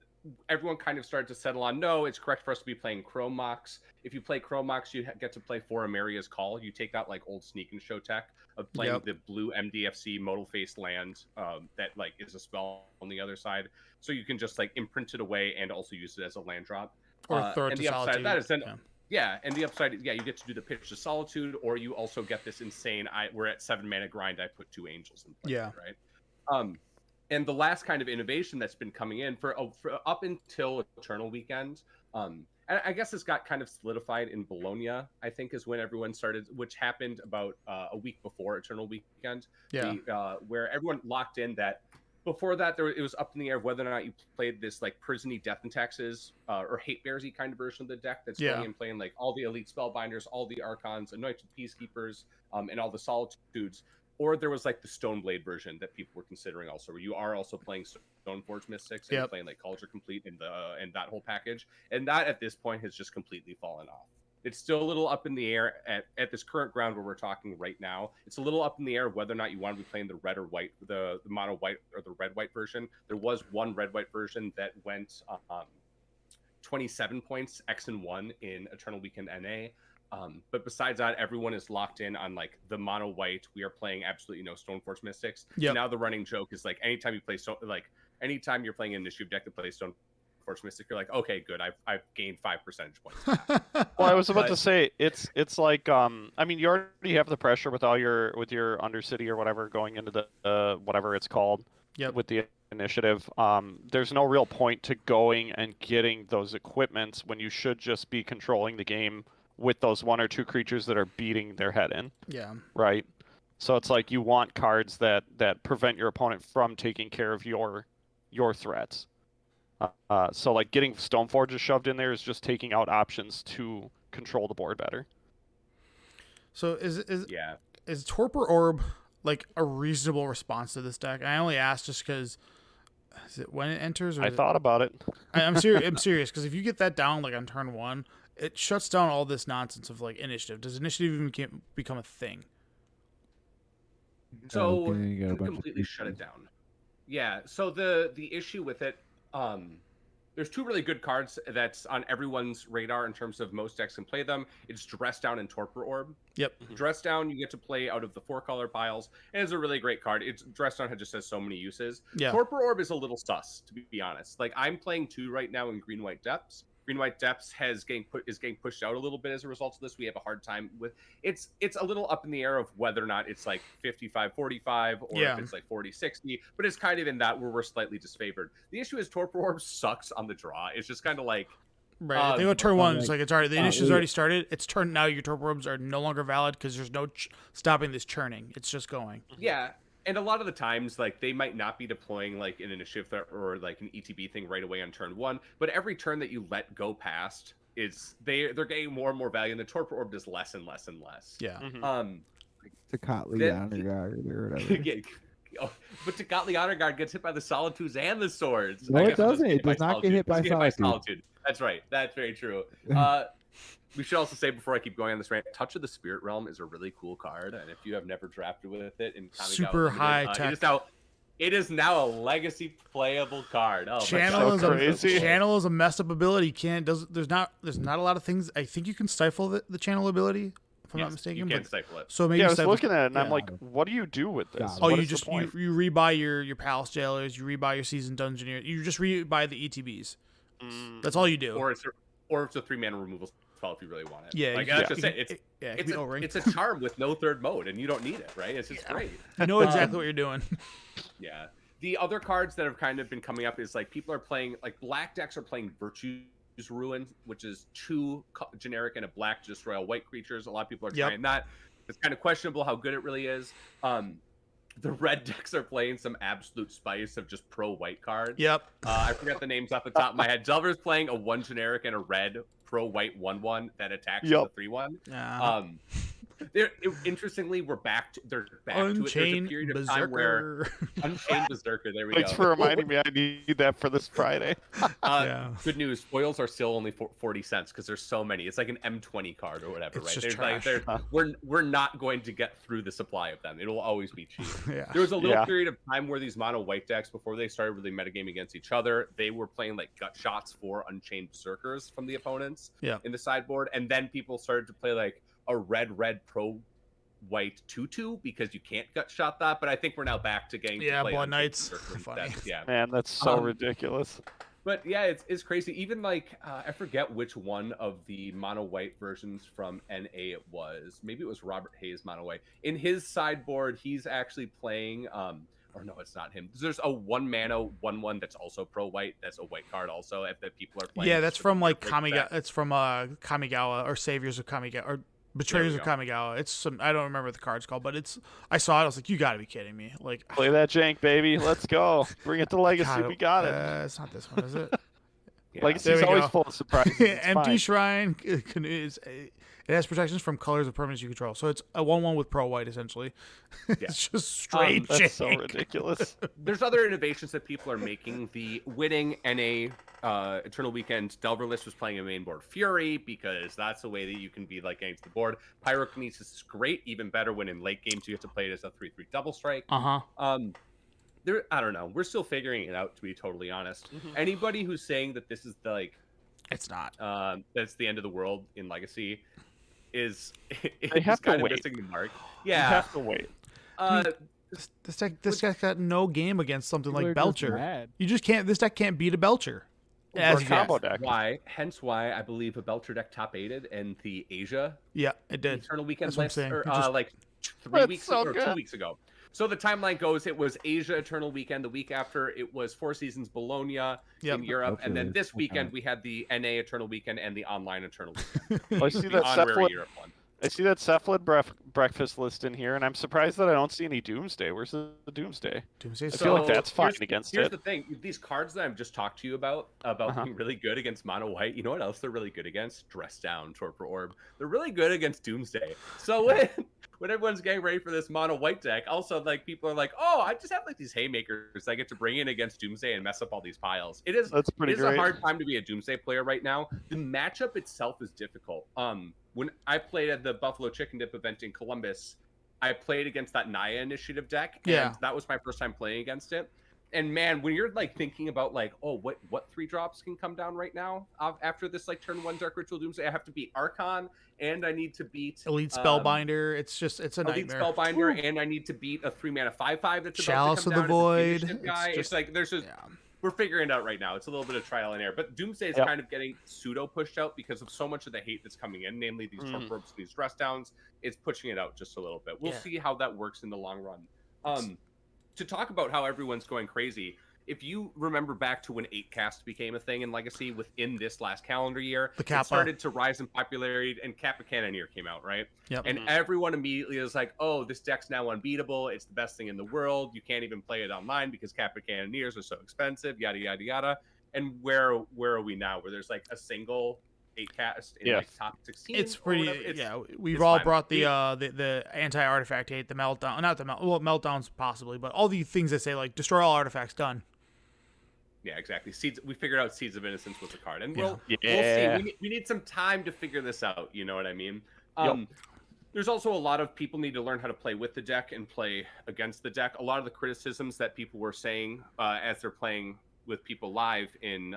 everyone kind of started to settle on, no, it's correct for us to be playing Chrome Mox. If you play Chrome Mox, you get to play for Amaria's Call. You take that like old Sneak and Show tech of playing the blue MDFC modal face land that like is a spell on the other side. So you can just like imprint it away and also use it as a land drop. Or throw it to Solitude. That is then, and the upside, you get to do the Pitch to Solitude, or you also get this insane, we're at 7 mana grind, I put 2 angels in play, right? And the last kind of innovation that's been coming in for up until Eternal Weekend, and I guess this got kind of solidified in Bologna, I think is when everyone started, which happened about a week before Eternal Weekend, where everyone locked in that before that it was up in the air whether or not you played this like Prisony Death and Taxes or Hate Bearsy kind of version of the deck that's going and playing like all the Elite Spellbinders, all the Archons, Anointed Peacekeepers, and all the Solitudes. Or there was like the Stoneblade version that people were considering also, where you are also playing Stoneforge Mystics and you're playing like Culture Complete and that whole package. And that at this point has just completely fallen off. It's still a little up in the air at this current ground where we're talking right now. It's a little up in the air whether or not you want to be playing the red or white, the mono white or the red white version. There was one red white version that went 27 points X and 1 in Eternal Weekend NA. But besides that, everyone is locked in on like the mono white. We are playing absolutely no Stoneforge Mystics. So now the running joke is like anytime you play anytime you're playing an initiative deck that plays Stoneforge Mystic, you're like, okay, good, I've gained 5 percentage points. Well, I was about to say it's like I mean, you already have the pressure with your Undercity or whatever going into the whatever it's called with the initiative. There's no real point to going and getting those equipments when you should just be controlling the game with those 1 or 2 creatures that are beating their head in. Right? So it's like you want cards that prevent your opponent from taking care of your threats. So like getting Stoneforges shoved in there is just taking out options to control the board better. So is Torpor Orb like a reasonable response to this deck? I only asked just because Is it when it enters? Or I thought about it. I'm serious. I'm serious because if you get that down like on turn 1, it shuts down all this nonsense of like initiative. Does initiative even become a thing? So completely shut it down. Yeah. So the issue with it, there's 2 really good cards that's on everyone's radar in terms of most decks can play them. It's Dress Down and Torpor Orb. Yep. Dress Down, you get to play out of the 4 color piles, and it's a really great card. It's Dress Down just has so many uses. Yeah. Torpor Orb is a little sus, to be honest. Like, I'm playing 2 right now in Green White Depths. Green White Depths is getting pushed out a little bit as a result of this. We have a hard time with it's a little up in the air of whether or not it's like 55-45 or if it's like 40-60, but it's kind of in that where we're slightly disfavored. The issue is Torpor Orb sucks on the draw. It's just kind of like right. If they go turn 1, it's like it's already the initiative's already started. It's turned now. Your Torpor Orbs are no longer valid because there's no stopping this churning. It's just going. Yeah. And a lot of the times, like, they might not be deploying, like, an initiative or, like, an ETB thing right away on turn 1, but every turn that you let go past they're getting more and more value, and the Torpor Orb does less and less and less. Yeah. Tecatli Honor Guard or whatever. But Tecatli Honor Guard gets hit by the Solitudes and the Swords. No, it doesn't. It does not get hit by Solitude. That's right. That's very true. We should also say before I keep going on this rant, Touch of the Spirit Realm is a really cool card, and if you have never drafted with it in Kamigawa, super high tech. It is now a legacy playable card. Oh, Channel is a messed up ability. There's not a lot of things. I think you can stifle the channel ability, if I'm not mistaken. You can stifle it. So maybe I was looking at it and I'm like, what do you do with this? Oh, you just you rebuy your Palace Jailers, you rebuy your Seasoned Dungeoneer, you just rebuy the ETBs. That's all you do. Or it's a 3-mana removal spell if you really want it. Yeah, like that's just it. It's a charm with no 3rd mode, and you don't need it, right? It's just great. You know exactly what you're doing. Yeah. The other cards that have kind of been coming up is like people are playing, like black decks are playing Virtue's Ruin, which is 2 generic and a black to destroy all white creatures. A lot of people are trying that. It's kind of questionable how good it really is. The red decks are playing some absolute spice of just pro-white cards. Yep. I forget the names off the top of my head. Delver's playing a 1 generic and a red pro-white 1/1 that attacks as a 3/1. Interestingly, they're back to it. There's a period of time where Unchained Berserker. There we go. Thanks for reminding me. I need that for this Friday. Good news. Foils are still only 40 cents because there's so many. It's like an M20 card or whatever, it's right? Just trash. We're not going to get through the supply of them. It'll always be cheap. Yeah. There was a little period of time where these mono white decks, before they started really metagaming against each other, they were playing like gut shots for Unchained Berserkers from the opponents in the sideboard, and then people started to play like a red pro white 2/2 because you can't gut shot that. But I think we're now back to getting to play Blood Knights. Funny. Man, that's so ridiculous. But yeah, it's crazy. Even like I forget which one of the mono white versions from NA it was. Maybe it was Robert Hayes mono white. In his sideboard, he's actually playing or no, it's not him. There's a 1-mana 1/1 that's also pro white. That's a white card also that people are playing. Yeah, that's from like Kamigawa. It's from Kamigawa or Saviors of Kamigawa or Betrayers of Kamigawa. It's some, I don't remember what the card's called, but I saw it. I was like, you got to be kidding me! Like, play that jank, baby. Let's go. Bring it to Legacy. We got it. It's not this one, is it? Legacy's always full of surprises. Empty Shrine it has protections from colors of permanents you control. So it's a 1/1 with pro white essentially. It's just straight jank. That's so ridiculous. There's other innovations that people are making. The winning NA Eternal Weekend Delver list was playing a main board Fury because that's the way that you can be like against the board. Pyrokinesis is great, even better when in late games you have to play it as a 3/3 double strike. I don't know. We're still figuring it out, to be totally honest. Anybody who's saying that this is it's not. That's the end of the world in Legacy is have to kind of wait. missing the mark. You have to wait. This guy's got no game against something like Belcher. Mad. You just can't. This deck can't beat a Belcher. Or a combo deck. Hence why I believe a Belcher deck top 8'd in the Asia. Yeah, it did. Eternal Weekend That's list, or like 2 weeks ago. So the timeline goes, it was Asia Eternal Weekend. The week after, it was Four Seasons Bologna in Europe. And then this weekend, we had the NA Eternal Weekend and the online Eternal Weekend. I see that I see that cephalid breakfast list in here, and I'm surprised that I don't see any Doomsday. Where's the Doomsday? Doomsday. I feel like that's fine against Here's it. the thing: these cards that I've just talked to you about being really good against mono white. You know what else they're really good against? Dress Down, Torpor Orb. They're really good against Doomsday. So when everyone's getting ready for this mono white deck, also like people are like, oh, I just have like these haymakers I get to bring in against Doomsday and mess up all these piles. That's pretty great. A hard time to be a Doomsday player right now. The matchup itself is difficult. When I played at the Buffalo Chicken Dip event in Columbus, I played against that Naya Initiative deck, and that was my first time playing against it. And man, when you're like thinking about like, oh, what 3-drops can come down right now after this like turn 1 Dark Ritual Doomsday, I have to beat Archon, and I need to beat Elite Spellbinder. It's a Elite nightmare. Spellbinder, and I need to beat a 3-mana 5/5 that's Chalice about to come of down. the Void. It's like there's just we're figuring it out right now. It's a little bit of trial and error, but Doomsday is kind of getting pseudo pushed out because of so much of the hate that's coming in, namely these Torpor Orbs, these dress downs. It's pushing it out just a little bit. We'll see how that works in the long run. To talk about how everyone's going crazy, if you remember back to when 8-cast became a thing in Legacy within this last calendar year, it started to rise in popularity, and Kappa Cannoneer came out, right? Yep. And everyone immediately was like, oh, this deck's now unbeatable. It's the best thing in the world. You can't even play it online because Kappa Cannoneers are so expensive, yada, yada, yada. And where are we now? Where there's like a single 8-cast in like top 16? It's pretty, we've all brought the anti-artifact hate, the meltdown, not the meltdowns possibly, but all the things that say like destroy all artifacts, done. Yeah, exactly. Seeds. We figured out Seeds of Innocence was a card, and we'll see. We need some time to figure this out. You know what I mean? There's also a lot of people need to learn how to play with the deck and play against the deck. A lot of the criticisms that people were saying as they're playing with people live in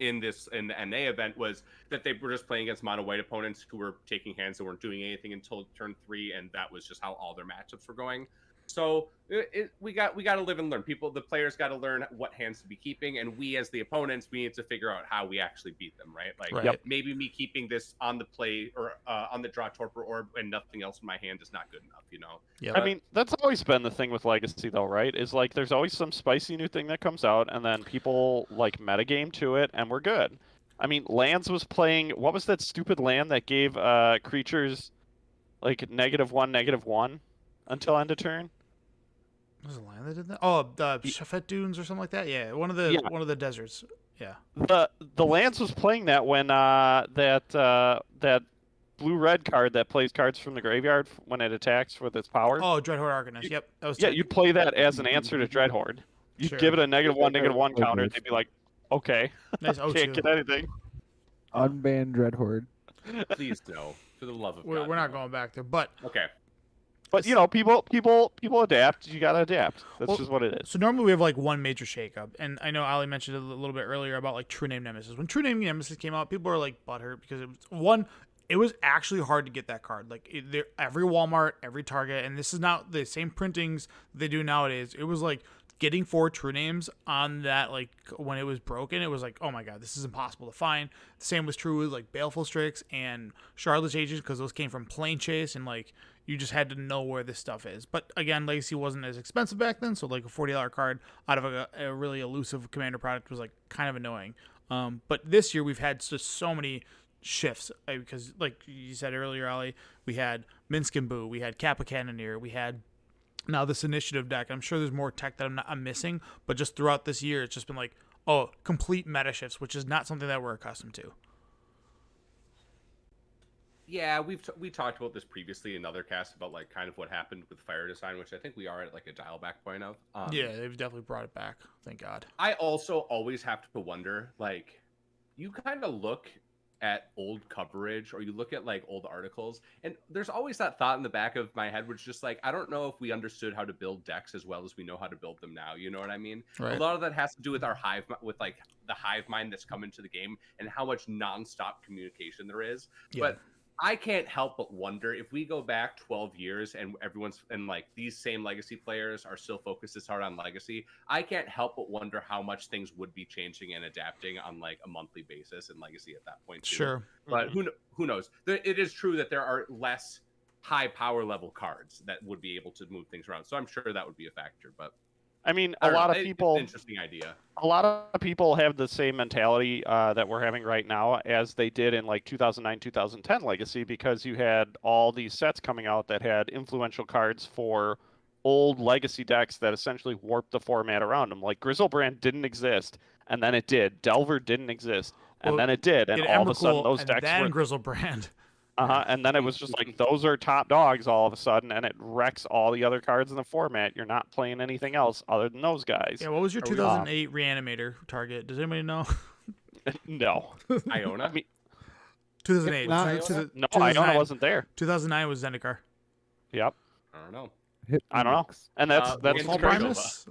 the NA event was that they were just playing against mono white opponents who were taking hands that weren't doing anything until turn 3, and that was just how all their matchups were going. So we got to live and learn. The players got to learn what hands to be keeping, and we as the opponents, we need to figure out how we actually beat them, right? Like maybe me keeping this on the play or on the draw Torpor Orb and nothing else in my hand is not good enough, you know? Yeah. I mean, that's always been the thing with Legacy though, right? Is like there's always some spicy new thing that comes out, and then people like metagame to it, and we're good. I mean, Lands was playing, what was that stupid land that gave creatures like -1/-1 until end of turn? Was it land that did that? Oh, the Shafet Dunes or something like that. Yeah, one of the deserts. Yeah. The Lance was playing that when that blue-red card that plays cards from the graveyard when it attacks with its power. Oh, Dreadhorde Arcanist. Yep. That was you'd play that as an answer to Dreadhorde. You'd give it a -1/-1 counter. They'd be like, okay, nice can't get anything. Unban Dreadhorde. Please no, for the love of God. We're not going back there, but okay. But you know, people adapt. You gotta adapt. That's just what it is. So normally we have like one major shakeup, and I know Ali mentioned it a little bit earlier about like True Name Nemesis. When True Name Nemesis came out, people were like butthurt because it was actually hard to get that card. Like every Walmart, every Target, and this is not the same printings they do nowadays. It was like getting 4 True Names on that, like when it was broken, it was like, oh my god, this is impossible to find. The same was true with like Baleful Strix and Charlotte's Agents because those came from Plane Chase, and like you just had to know where this stuff is. But again, Legacy wasn't as expensive back then, so like a $40 card out of a really elusive Commander product was like kind of annoying. But this year we've had just so many shifts because, like you said earlier, Ali, we had Minsk and Boo, we had Kappa Cannoneer, we had now this initiative deck. I'm sure there's more tech that I'm missing, but just throughout this year, it's just been like, oh, complete meta shifts, which is not something that we're accustomed to. Yeah, we talked about this previously in other casts about like kind of what happened with Fire Design, which I think we are at like a dial back point of. Yeah, they've definitely brought it back. Thank God. I also always have to wonder, like, you kind of look at old coverage or you look at like old articles, and there's always that thought in the back of my head, which is just like, I don't know if we understood how to build decks as well as we know how to build them now. You know what I mean? Right. A lot of that has to do with our with like the hive mind that's come into the game and how much nonstop communication there is. Yeah. But I can't help but wonder if we go back 12 years and like these same Legacy players are still focused as hard on Legacy. I can't help but wonder how much things would be changing and adapting on like a monthly basis in Legacy at that point too. Sure. But who knows? It is true that there are less high power level cards that would be able to move things around. So I'm sure that would be a factor, but I mean, I a don't lot know. of It's people. an interesting idea. A lot of people have the same mentality that we're having right now as they did in like 2009, 2010 Legacy, because you had all these sets coming out that had influential cards for old Legacy decks that essentially warped the format around them. Like Grizzlebrand didn't exist, and then it did. Delver didn't exist, and then it did, and all of a sudden those decks and were. Grizzlebrand. And then it was just like, those are top dogs all of a sudden, and it wrecks all the other cards in the format. You're not playing anything else other than those guys. Yeah, what was your 2008 Reanimator target? Does anybody know? No. Iona? 2008. No, Iona wasn't there. 2009 was Zendikar. Yep. I don't know. I don't know. And that's Small Primus?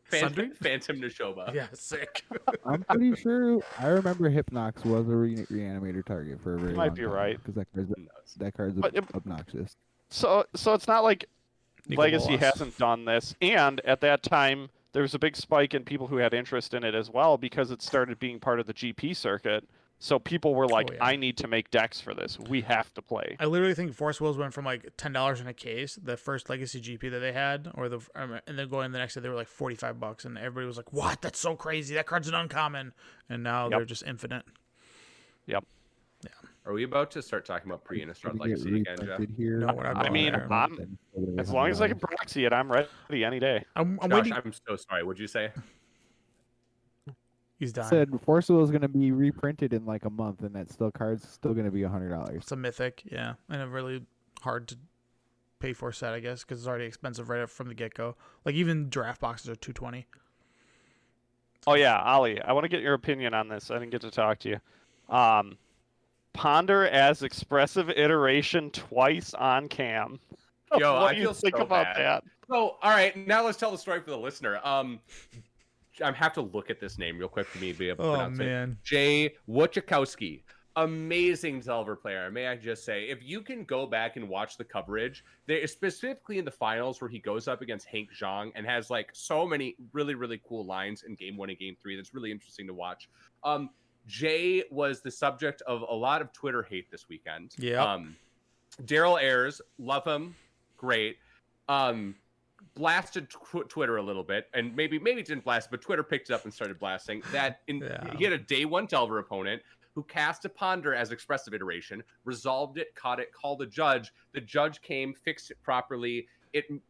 Phantom Neshoba. Yeah, sick. I'm pretty sure I remember Hypnox was a reanimator target for a very long time. You might be right. Because that card's obnoxious. So it's not like Nico Legacy Bolas. hasn't done this. And at that time, there was a big spike in people who had interest in it as well because it started being part of the GP circuit. So people were like, I need to make decks for this. We have to play. I literally think Force Wills went from like $10 in a case, the first Legacy GP that they had, and then going the next day they were like $45, and everybody was like, "What? That's so crazy! That card's an uncommon." And now they're just infinite. Yep. Yeah. Are we about to start talking about pre-Innistrad Legacy again, Jeff? No, we're not. I mean, as long as I can proxy it, I'm ready any day. I'm Josh, waiting. I'm so sorry. What'd you say? He's dying. Said Force Will is going to be reprinted in like a month, and that card's still going to be $100. It's a mythic, yeah, and a really hard to pay for set, I guess, because it's already expensive right up from the get go. Like even draft boxes are $220. Oh yeah, Ali, I want to get your opinion on this. I didn't get to talk to you. Ponder as expressive iteration twice on cam. Yo, what I do you feel think so about bad. that? So, all right, now let's tell the story for the listener. I have to look at this name real quick for me to be able to pronounce it. Jay Wojciechowski. Amazing Delver player, may I just say. If you can go back and watch the coverage, there specifically in the finals where he goes up against Hank Zhang and has like so many really, really cool lines in game 1 and game 3 that's really interesting to watch. Jay was the subject of a lot of Twitter hate this weekend. Yeah. Daryl Ayers, love him, great. Blasted Twitter a little bit, and maybe didn't blast, but Twitter picked it up and started blasting that. He had a day 1 Delver opponent who cast a Ponder as expressive iteration, resolved it, caught it, called a judge. The judge came, fixed it properly.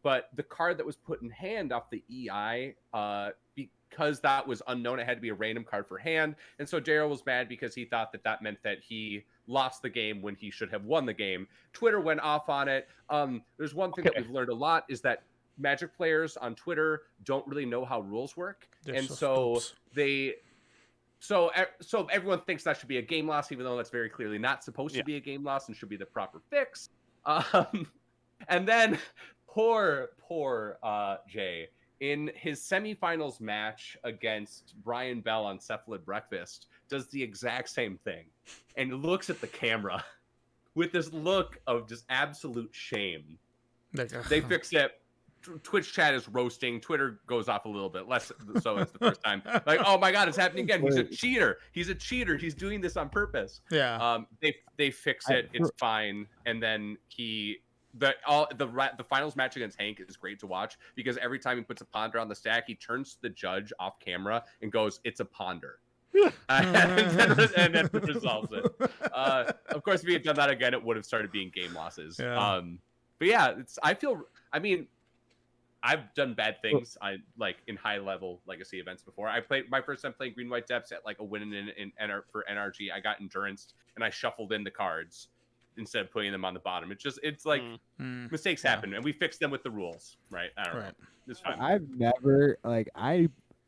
But the card that was put in hand off the EI, because that was unknown, it had to be a random card for hand. And so Daryl was mad because he thought that meant that he lost the game when he should have won the game. Twitter went off on it. There's one thing that we've learned a lot is that Magic players on Twitter don't really know how rules work. So everyone thinks that should be a game loss, even though that's very clearly not supposed to be a game loss and should be the proper fix. And then poor Jay, in his semifinals match against Brian Bell on Cephalid Breakfast, does the exact same thing and looks at the camera with this look of just absolute shame. They fix it. Twitch chat is roasting. Twitter goes off a little bit less so it's the first time. Like, oh my god, it's happening again. He's a cheater. He's doing this on purpose. Yeah. They fix it. It's fine. And then the finals match against Hank is great to watch because every time he puts a Ponder on the stack, he turns to the judge off camera and goes, "It's a Ponder." and then resolves it. Of course, if he had done that again, it would have started being game losses. Yeah. But yeah, I've done bad things. I like in high level Legacy events before. I played my first time playing Green White Depths at like a win for NRG. I got Endurance and I shuffled in the cards instead of putting them on the bottom. It's like mistakes happen and we fix them with the rules, right? I don't know. It's fine. I've never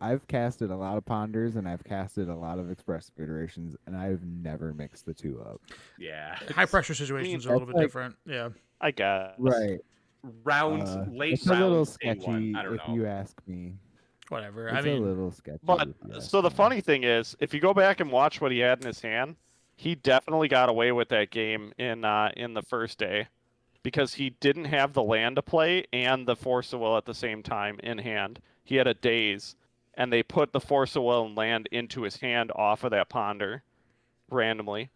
I've casted a lot of Ponders and I've casted a lot of expressive iterations and I've never mixed the two up. Yeah. High pressure situations are a little bit different. Yeah. I guess. Right. Late it's a rounds, little sketchy I don't know. if you ask me. Whatever. It's a little sketchy. But so the funny thing is, if you go back and watch what he had in his hand, he definitely got away with that game in the first day, because he didn't have the land to play and the Force of Will at the same time in hand. He had a Daze, and they put the Force of Will and land into his hand off of that Ponder randomly.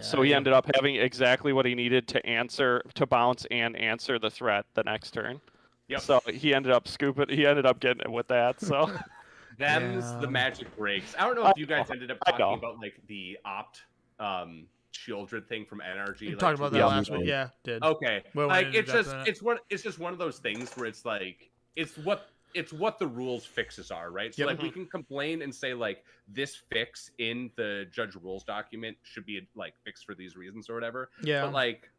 So he ended up having exactly what he needed to bounce and answer the threat the next turn. Yep. So he ended up getting it with that. So them's the magic breaks. I don't know if you guys ended up talking about like the opt children thing from NRG. We like, talked about that last week. Yeah, did. Okay. Well, Like it's just one of those things where it's like it's what the rules fixes are, right? So like we can complain and say like this fix in the judge rules document should be like fixed for these reasons or whatever. Yeah. But like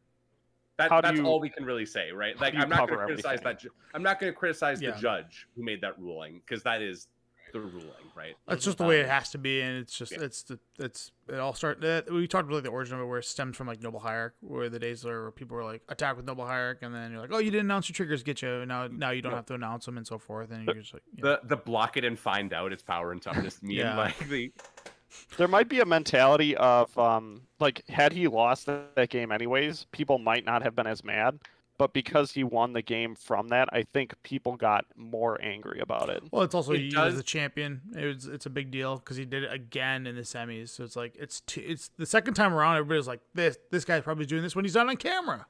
that's all we can really say, right? Like I'm not going to criticize that. I'm not going to criticize the judge who made that ruling because that is the ruling, right? That's just the way it has to be, and it's just it all started. We talked about like, the origin of it, where it stemmed from like Noble Hierarch, where the days where people were like attack with Noble Hierarch, and then you're like, oh, you didn't announce your triggers, get you. Now you don't have to announce them and so forth, and you're just like the block it and find out its power and toughness meme, like the. There might be a mentality of like had he lost that game anyways, people might not have been as mad. But because he won the game from that, I think people got more angry about it. Well, it's also he was the champion. It's a big deal because he did it again in the semis. So it's like it's the second time around. Everybody's like this guy's probably doing this when he's not on camera.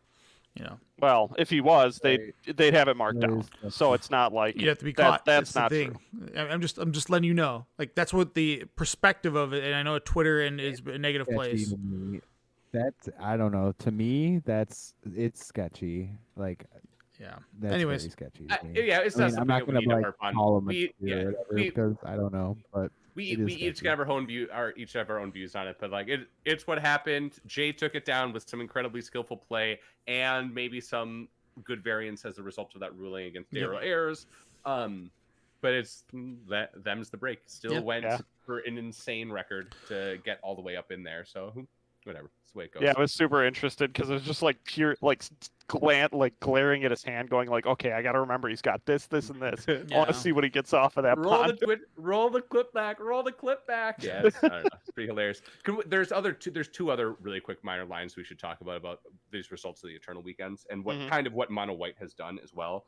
You know. Well, if he was, they'd have it marked down. So it's not like you have to be caught. That's not true. I'm just letting you know. Like that's what the perspective of it. And I know Twitter is a negative place. That's I don't know. To me, it's sketchy. Like, yeah. That's anyways, very sketchy. It's not I'm not something gonna that we call him because I don't know, but we each have our own view, each have our own views on it. But like it's what happened. Jay took it down with some incredibly skillful play and maybe some good variance as a result of that ruling against Darrow Ayers. But it's them's the break. Still went for an insane record to get all the way up in there. So. Whatever, that's the way it goes. Yeah, I was super interested because it was just like pure, like glaring at his hand, going like, "Okay, I got to remember he's got this, and this. I want to see what he gets off of that." Roll the clip back. Yeah, I don't know. It's pretty hilarious. There's two other really quick minor lines we should talk about these results of the Eternal Weekends and what kind of what Mono White has done as well.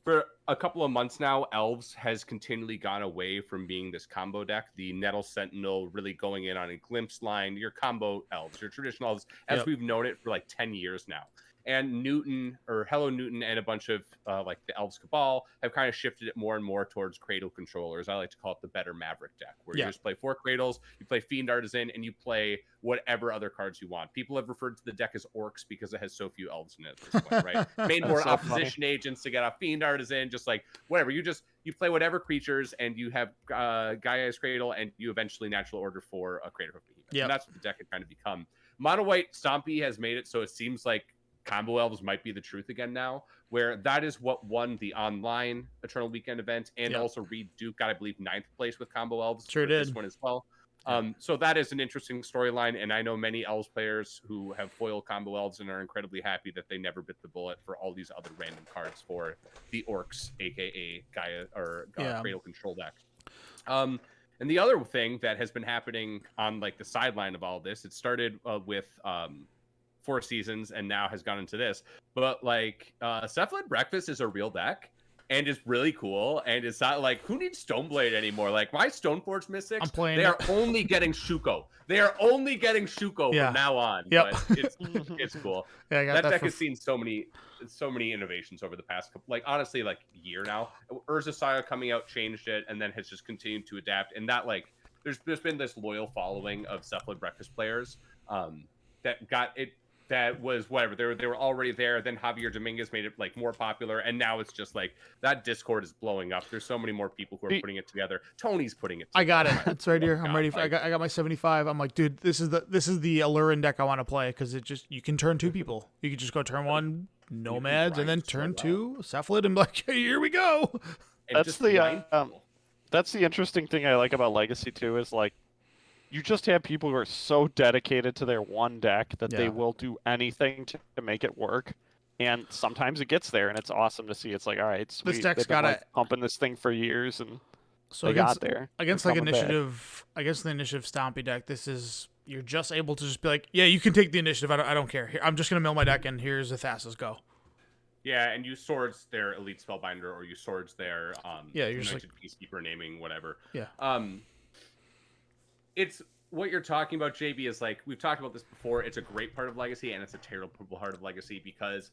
For a couple of months now, Elves has continually gone away from being this combo deck. The Nettle Sentinel really going in on a Glimpse line, your combo Elves, your traditional Elves, as we've known it for like 10 years now. And Hello Newton and a bunch of like the Elves Cabal have kind of shifted it more and more towards Cradle controllers. I like to call it the better Maverick deck, where you just play 4 Cradles, you play Fiend Artisan, and you play whatever other cards you want. People have referred to the deck as Orcs because it has so few Elves in it at this point, right? Made more opposition agents to get a Fiend Artisan, just like whatever. You play whatever creatures, and you have Gaia's Cradle, and you eventually natural order for a Crater of Behemoth. Yeah, that's what the deck had kind of become. Mono White Stompy has made it so it seems like Combo Elves might be the truth again now, where that is what won the online Eternal Weekend event, and also Reed Duke got, I believe, 9th place with Combo Elves. Sure did. This one as well. So that is an interesting storyline, and I know many Elves players who have foiled Combo Elves and are incredibly happy that they never bit the bullet for all these other random cards for the Orcs, aka Gaia or Cradle Control deck. And the other thing that has been happening on like the sideline of all of this, it started with 4 seasons and now has gone into this, but like Cephalid Breakfast is a real deck and it's really cool, and it's not like who needs Stoneblade anymore. Like my Stoneforge Mystics, they are only getting Shuko. They are only getting Shuko from now on. But it's cool. That deck has seen so many innovations over the past couple, like honestly, like year now. Urza Saga coming out changed it, and then has just continued to adapt. And that like there's been this loyal following of Cephalid Breakfast players that got it. That was whatever they were already there. Then Javier Dominguez made it like more popular, and now it's just like that Discord is blowing up. There's so many more people who are putting it together. Tony's putting it together. I got it. It's right here. I'm ready. I got my 75. I'm like, dude, this is the Allurin deck I want to play because it just you can turn 2 people. You can just go turn 1 Nomads and then turn 2 Cephalid and be like, hey, here we go. That's the interesting thing I like about Legacy too is like. You just have people who are so dedicated to their one deck that they will do anything to make it work. And sometimes it gets there, and it's awesome to see. It's like, all right, sweet. This deck's got pumping this thing for years, and so they got there. Against like initiative, against the initiative Stompy deck, you're just able to just be like, yeah, you can take the initiative. I don't care. Here, I'm just gonna mill my deck, and here's Thassa's go. Yeah, and you swords their Elite Spellbinder, or you swords their you're just like Peacekeeper naming whatever. Yeah. It's what you're talking about, JB, is like we've talked about this before. It's a great part of Legacy, and it's a terrible part of Legacy because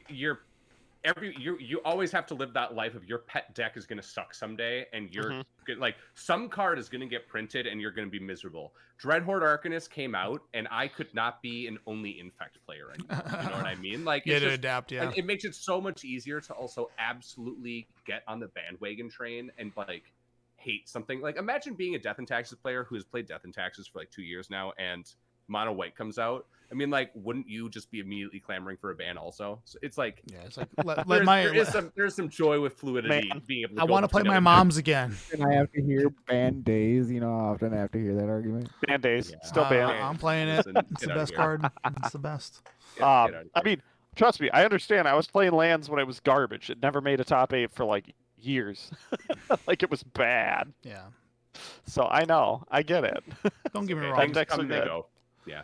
you always have to live that life of your pet deck is going to suck someday, and you're like some card is going to get printed and you're going to be miserable. Dreadhorde Arcanist came out and I could not be an only infect player anymore. You know what I mean? Like it's just, adapt, yeah. It makes it so much easier to also absolutely get on the bandwagon train and like hate something. Like imagine being a Death and Taxes player who has played Death and Taxes for like 2 years now, and Mono White comes out. I mean, like, wouldn't you just be immediately clamoring for a ban also? So it's like, yeah, it's like there's some joy with fluidity. Being able to I want to play my moms again. And I have to hear ban days. You know how often I have to hear that argument? Ban days. Still ban. I'm playing it. It's the best card. It's the best. I mean, trust me, I understand. I was playing lands when it was garbage. It never made a top 8 for like years. Like it was bad. Yeah. So I know. I get it. Don't get me wrong. Decks are good. Yeah,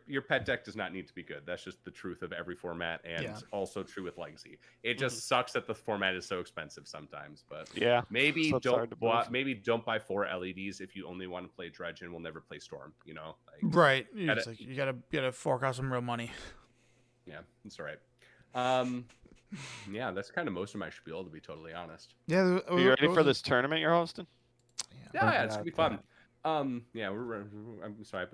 your pet deck does not need to be good. That's just the truth of every format, and also true with Legacy. It just sucks that the format is so expensive sometimes. But maybe don't buy 4 LEDs if you only want to play Dredge and will never play Storm. You know, like, right? You gotta fork out some real money. Yeah, that's all right. Yeah, that's kind of most of my spiel, to be totally honest. Yeah, are you ready for this tournament you're hosting? Yeah, it's gonna be fun. I'm sorry,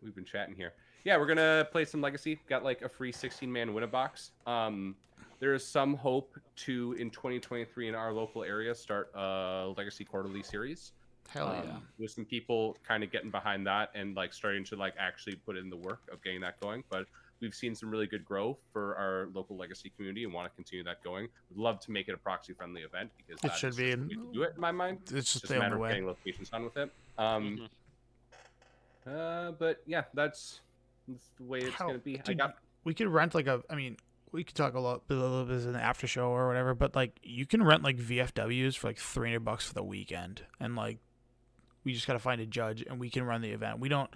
we've been chatting here. Yeah, we're gonna play some Legacy. Got like a free 16-man winner box. There is some hope to in 2023 in our local area start a Legacy quarterly series. Hell yeah! With some people kind of getting behind that and like starting to like actually put in the work of getting that going. But we've seen some really good growth for our local Legacy community and want to continue that going. We'd love to make it a proxy-friendly event because it should be. The way to do it in my mind. It's just a matter of getting locations on with it. But yeah, that's the way it's gonna be. We could rent like we could talk a little bit in the after show or whatever, but like you can rent like VFWs for like $300 for the weekend, and like we just gotta find a judge and we can run the event. We don't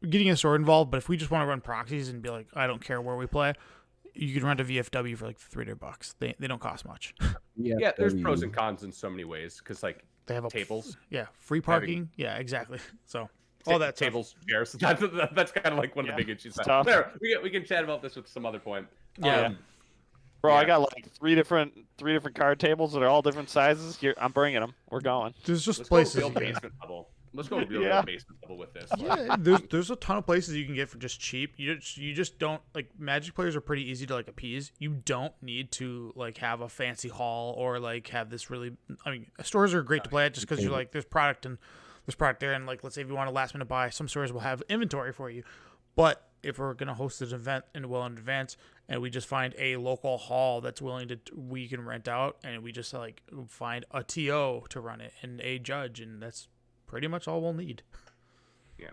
getting a store involved, but if we just want to run proxies and be like, I don't care where we play, you can rent a VFW for like $300. They don't cost much. Yeah, there's pros and cons in so many ways because like they have tables, free parking, exactly. So all that tables, chairs. That's kind of like one of the big issues. There, we can chat about this with some other point. Bro, I got like three different card tables that are all different sizes. Here, I'm bringing them. We're going. There's just places. Basement level. Let's go real basement level with this. Yeah, there's a ton of places you can get for just cheap. You just don't like Magic players are pretty easy to like appease. You don't need to like have a fancy haul or like have this really. I mean, stores are great to play at just because you're like there's product there, and like let's say if you want a last minute buy, some stores will have inventory for you. But if we're gonna host this event well in advance, and we just find a local hall that's willing to, we can rent out, and we just like find a TO to run it and a judge, and that's pretty much all we'll need. Yeah.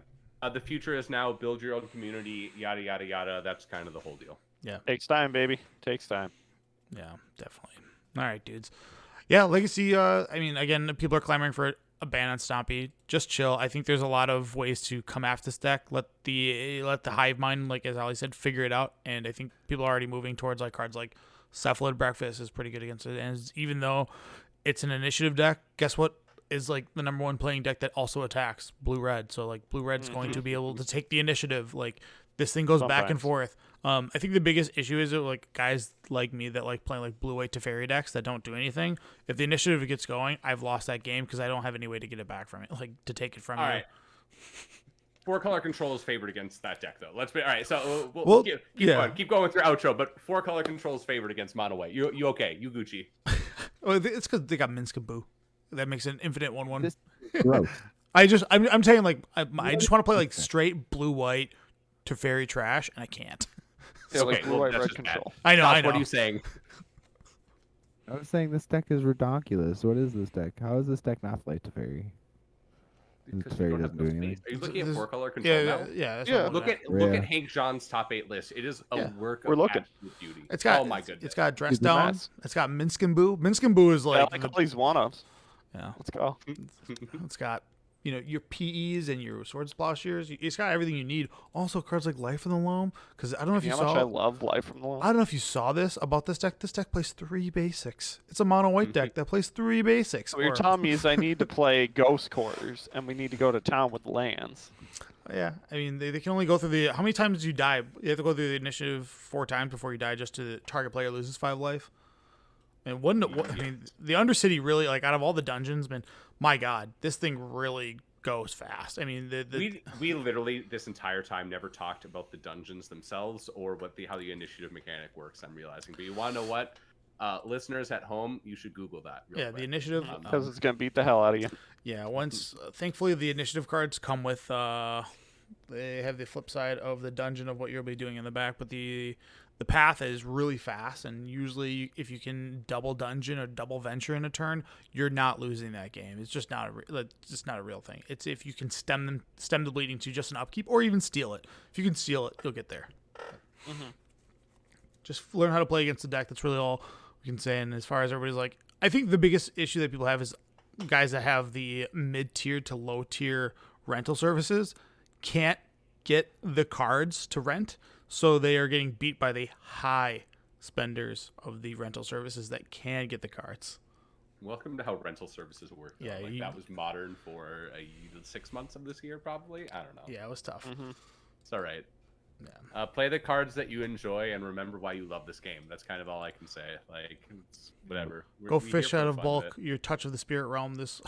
The future is now build your own community, yada, yada, yada. That's kind of the whole deal. Yeah. Takes time, baby. Takes time. Yeah, definitely. All right, dudes. Yeah, Legacy, I mean, again, people are clamoring for a ban on Stompy. Just chill. I think there's a lot of ways to come after this deck. Let the hive mind, like as Ali said, figure it out. And I think people are already moving towards like cards like Cephalid Breakfast is pretty good against it. And even though it's an initiative deck, guess what is like the number one playing deck that also attacks blue-red. So like blue-red's going to be able to take the initiative. Like this thing goes back and forth. I think the biggest issue is that like guys like me that like playing like blue-white Teferi decks that don't do anything. If the initiative gets going, I've lost that game because I don't have any way to get it back from it, like to take it from you. All right. 4-color control is favored against that deck, though. Let's be all right. So we'll keep going through outro. But 4-color control is favored against mono white. You okay? You Gucci? Well, it's because they got Minskaboo. That makes an infinite 1/1. Gross. I'm saying like I just want to play like straight blue-white Teferi trash, and I can't. Okay, well, that's just control. I know. What are you saying? I was saying this deck is ridiculous. What is this deck? How is this deck not play Teferi? Teferi doesn't do anything. Are you looking at 4-color control now? Yeah. Look at Hank John's top 8 list. It is a work of absolute beauty. It's got, oh my goodness. It's got Dress Down. It's got Minskaboo. Minskaboo is like a couple of these one-ups. Yeah. Let's go. It's got your PEs and your Sword Splashers. It's got everything you need. Also, cards like Life from the Loam. Because I don't know if you saw. How much I love Life from the Loam. I don't know if you saw this about this deck. This deck plays 3 basics. It's a mono white deck that plays 3 basics. What you're telling me is I need to play Ghost Quarters, and we need to go to town with lands. Yeah, I mean, they can only go through the... How many times do you die? You have to go through the initiative 4 times before you die just to the target player loses 5 life. And I mean, the Undercity really, like, out of all the dungeons, man, my God, this thing really goes fast. I mean, we literally this entire time never talked about the dungeons themselves or how the initiative mechanic works. I'm realizing, but you want to know what, listeners at home, you should Google that. Yeah, quick. the initiative because it's gonna beat the hell out of you. Yeah, once thankfully the initiative cards come with they have the flip side of the dungeon of what you'll be doing in the back, but the path is really fast, and usually if you can double dungeon or double venture in a turn, you're not losing that game. It's just not a real thing. It's if you can stem the bleeding to just an upkeep or even steal it. If you can steal it, you'll get there. Just learn how to play against the deck. That's really all we can say. And as far as everybody's like, I think the biggest issue that people have is guys that have the mid-tier to low-tier rental services can't get the cards to rent, so they are getting beat by the high spenders of the rental services that can get the cards. Welcome to how rental services work. Yeah, that was modern for 6 months of this year, probably. I don't know. Yeah, it was tough. It's all right. Yeah. Play the cards that you enjoy and remember why you love this game. That's kind of all I can say. Like, it's whatever. Go fish out of bulk your Touch of the Spirit Realm, this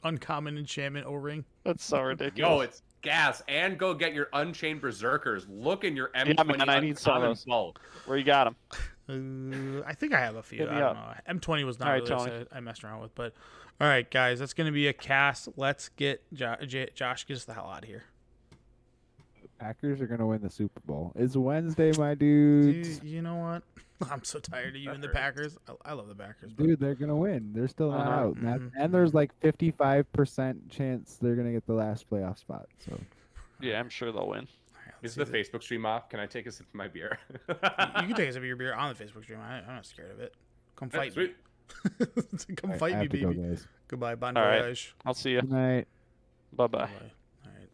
uncommon enchantment O-ring. That's so ridiculous. Yo, it's gas. And go get your Unchained Berserkers. Look in your M20 Yeah, man, I need some of those. bulk. Where you got them? I think I have a few. Hit I me don't up. know. M20 was not All right, really Tony. I messed around with, but all right, guys, that's going to be a cast. Let's get Josh, get us the hell out of here. Packers are gonna win the Super Bowl. It's Wednesday, my dudes. Dude, you know what? I'm so tired of you and the Packers. I love the Packers. But... Dude, they're gonna win. They're still not out, mhm. and there's like 55% chance they're gonna get the last playoff spot. So Yeah, I'm sure they'll win. Is the Facebook stream off? Can I take a sip of my beer? You can take a sip of your beer on the Facebook stream. I'm not scared of it. Come fight me. Come I fight me, have to go, baby. guys. Goodbye, bon All right. voyage. I'll see you. Good night. Bye bye. Bye. All right.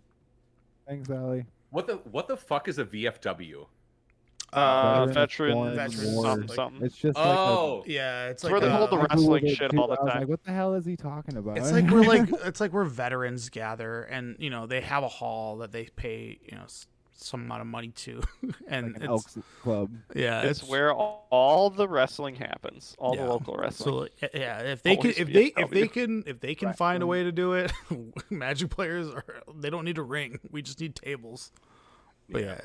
Thanks, Allie. What the fuck is a VFW? Veteran Veteran something. It's just Yeah, it's It's like where they hold the I wrestling Googled it shit too. all the I was time. like, what the hell is he talking about? it's like where veterans gather, and they have a hall that they pay some amount of money to, and like an Elks Club. yeah, It's where all the wrestling happens. All the local wrestling. So yeah, if they can, Always if they can find a way to do it, Magic players they don't need a ring. We just need tables. But yeah,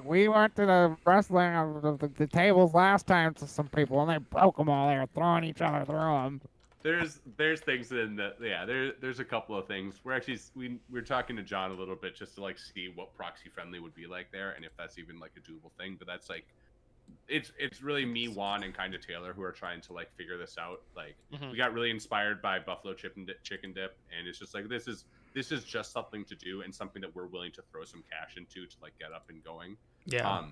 We went to the wrestling of the tables last time to some people, and they broke them all. They were throwing each other through them. There's things in the there's a couple of things. We're talking to John a little bit just to like see what proxy friendly would be like there, and if that's even like a doable thing. But that's like it's really me, Juan, and kind of Taylor who are trying to like figure this out. Like we got really inspired by Buffalo Chicken Dip, and it's just like this is just something to do and something that we're willing to throw some cash into to like get up and going. Yeah.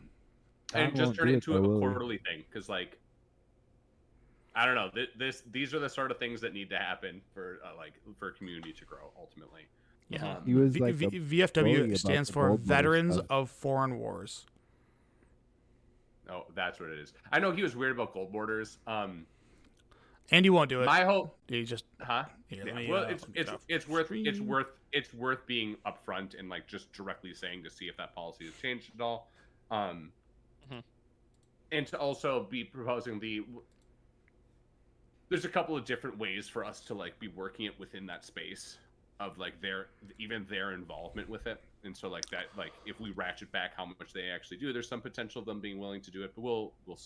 And just turn it into a quarterly thing, because like I don't know, these are the sort of things that need to happen for for community to grow ultimately. Yeah. He was like VFW stands for Veterans of Foreign Wars. Oh, that's what it is. I know he was weird about gold borders. And you won't do it. My hope. You just Here, yeah. Well, it's worth being upfront and like just directly saying to see if that policy has changed at all, and to also be proposing there's a couple of different ways for us to like be working it within that space of like their involvement with it, and so like that, like if we ratchet back how much they actually do, there's some potential of them being willing to do it, but we'll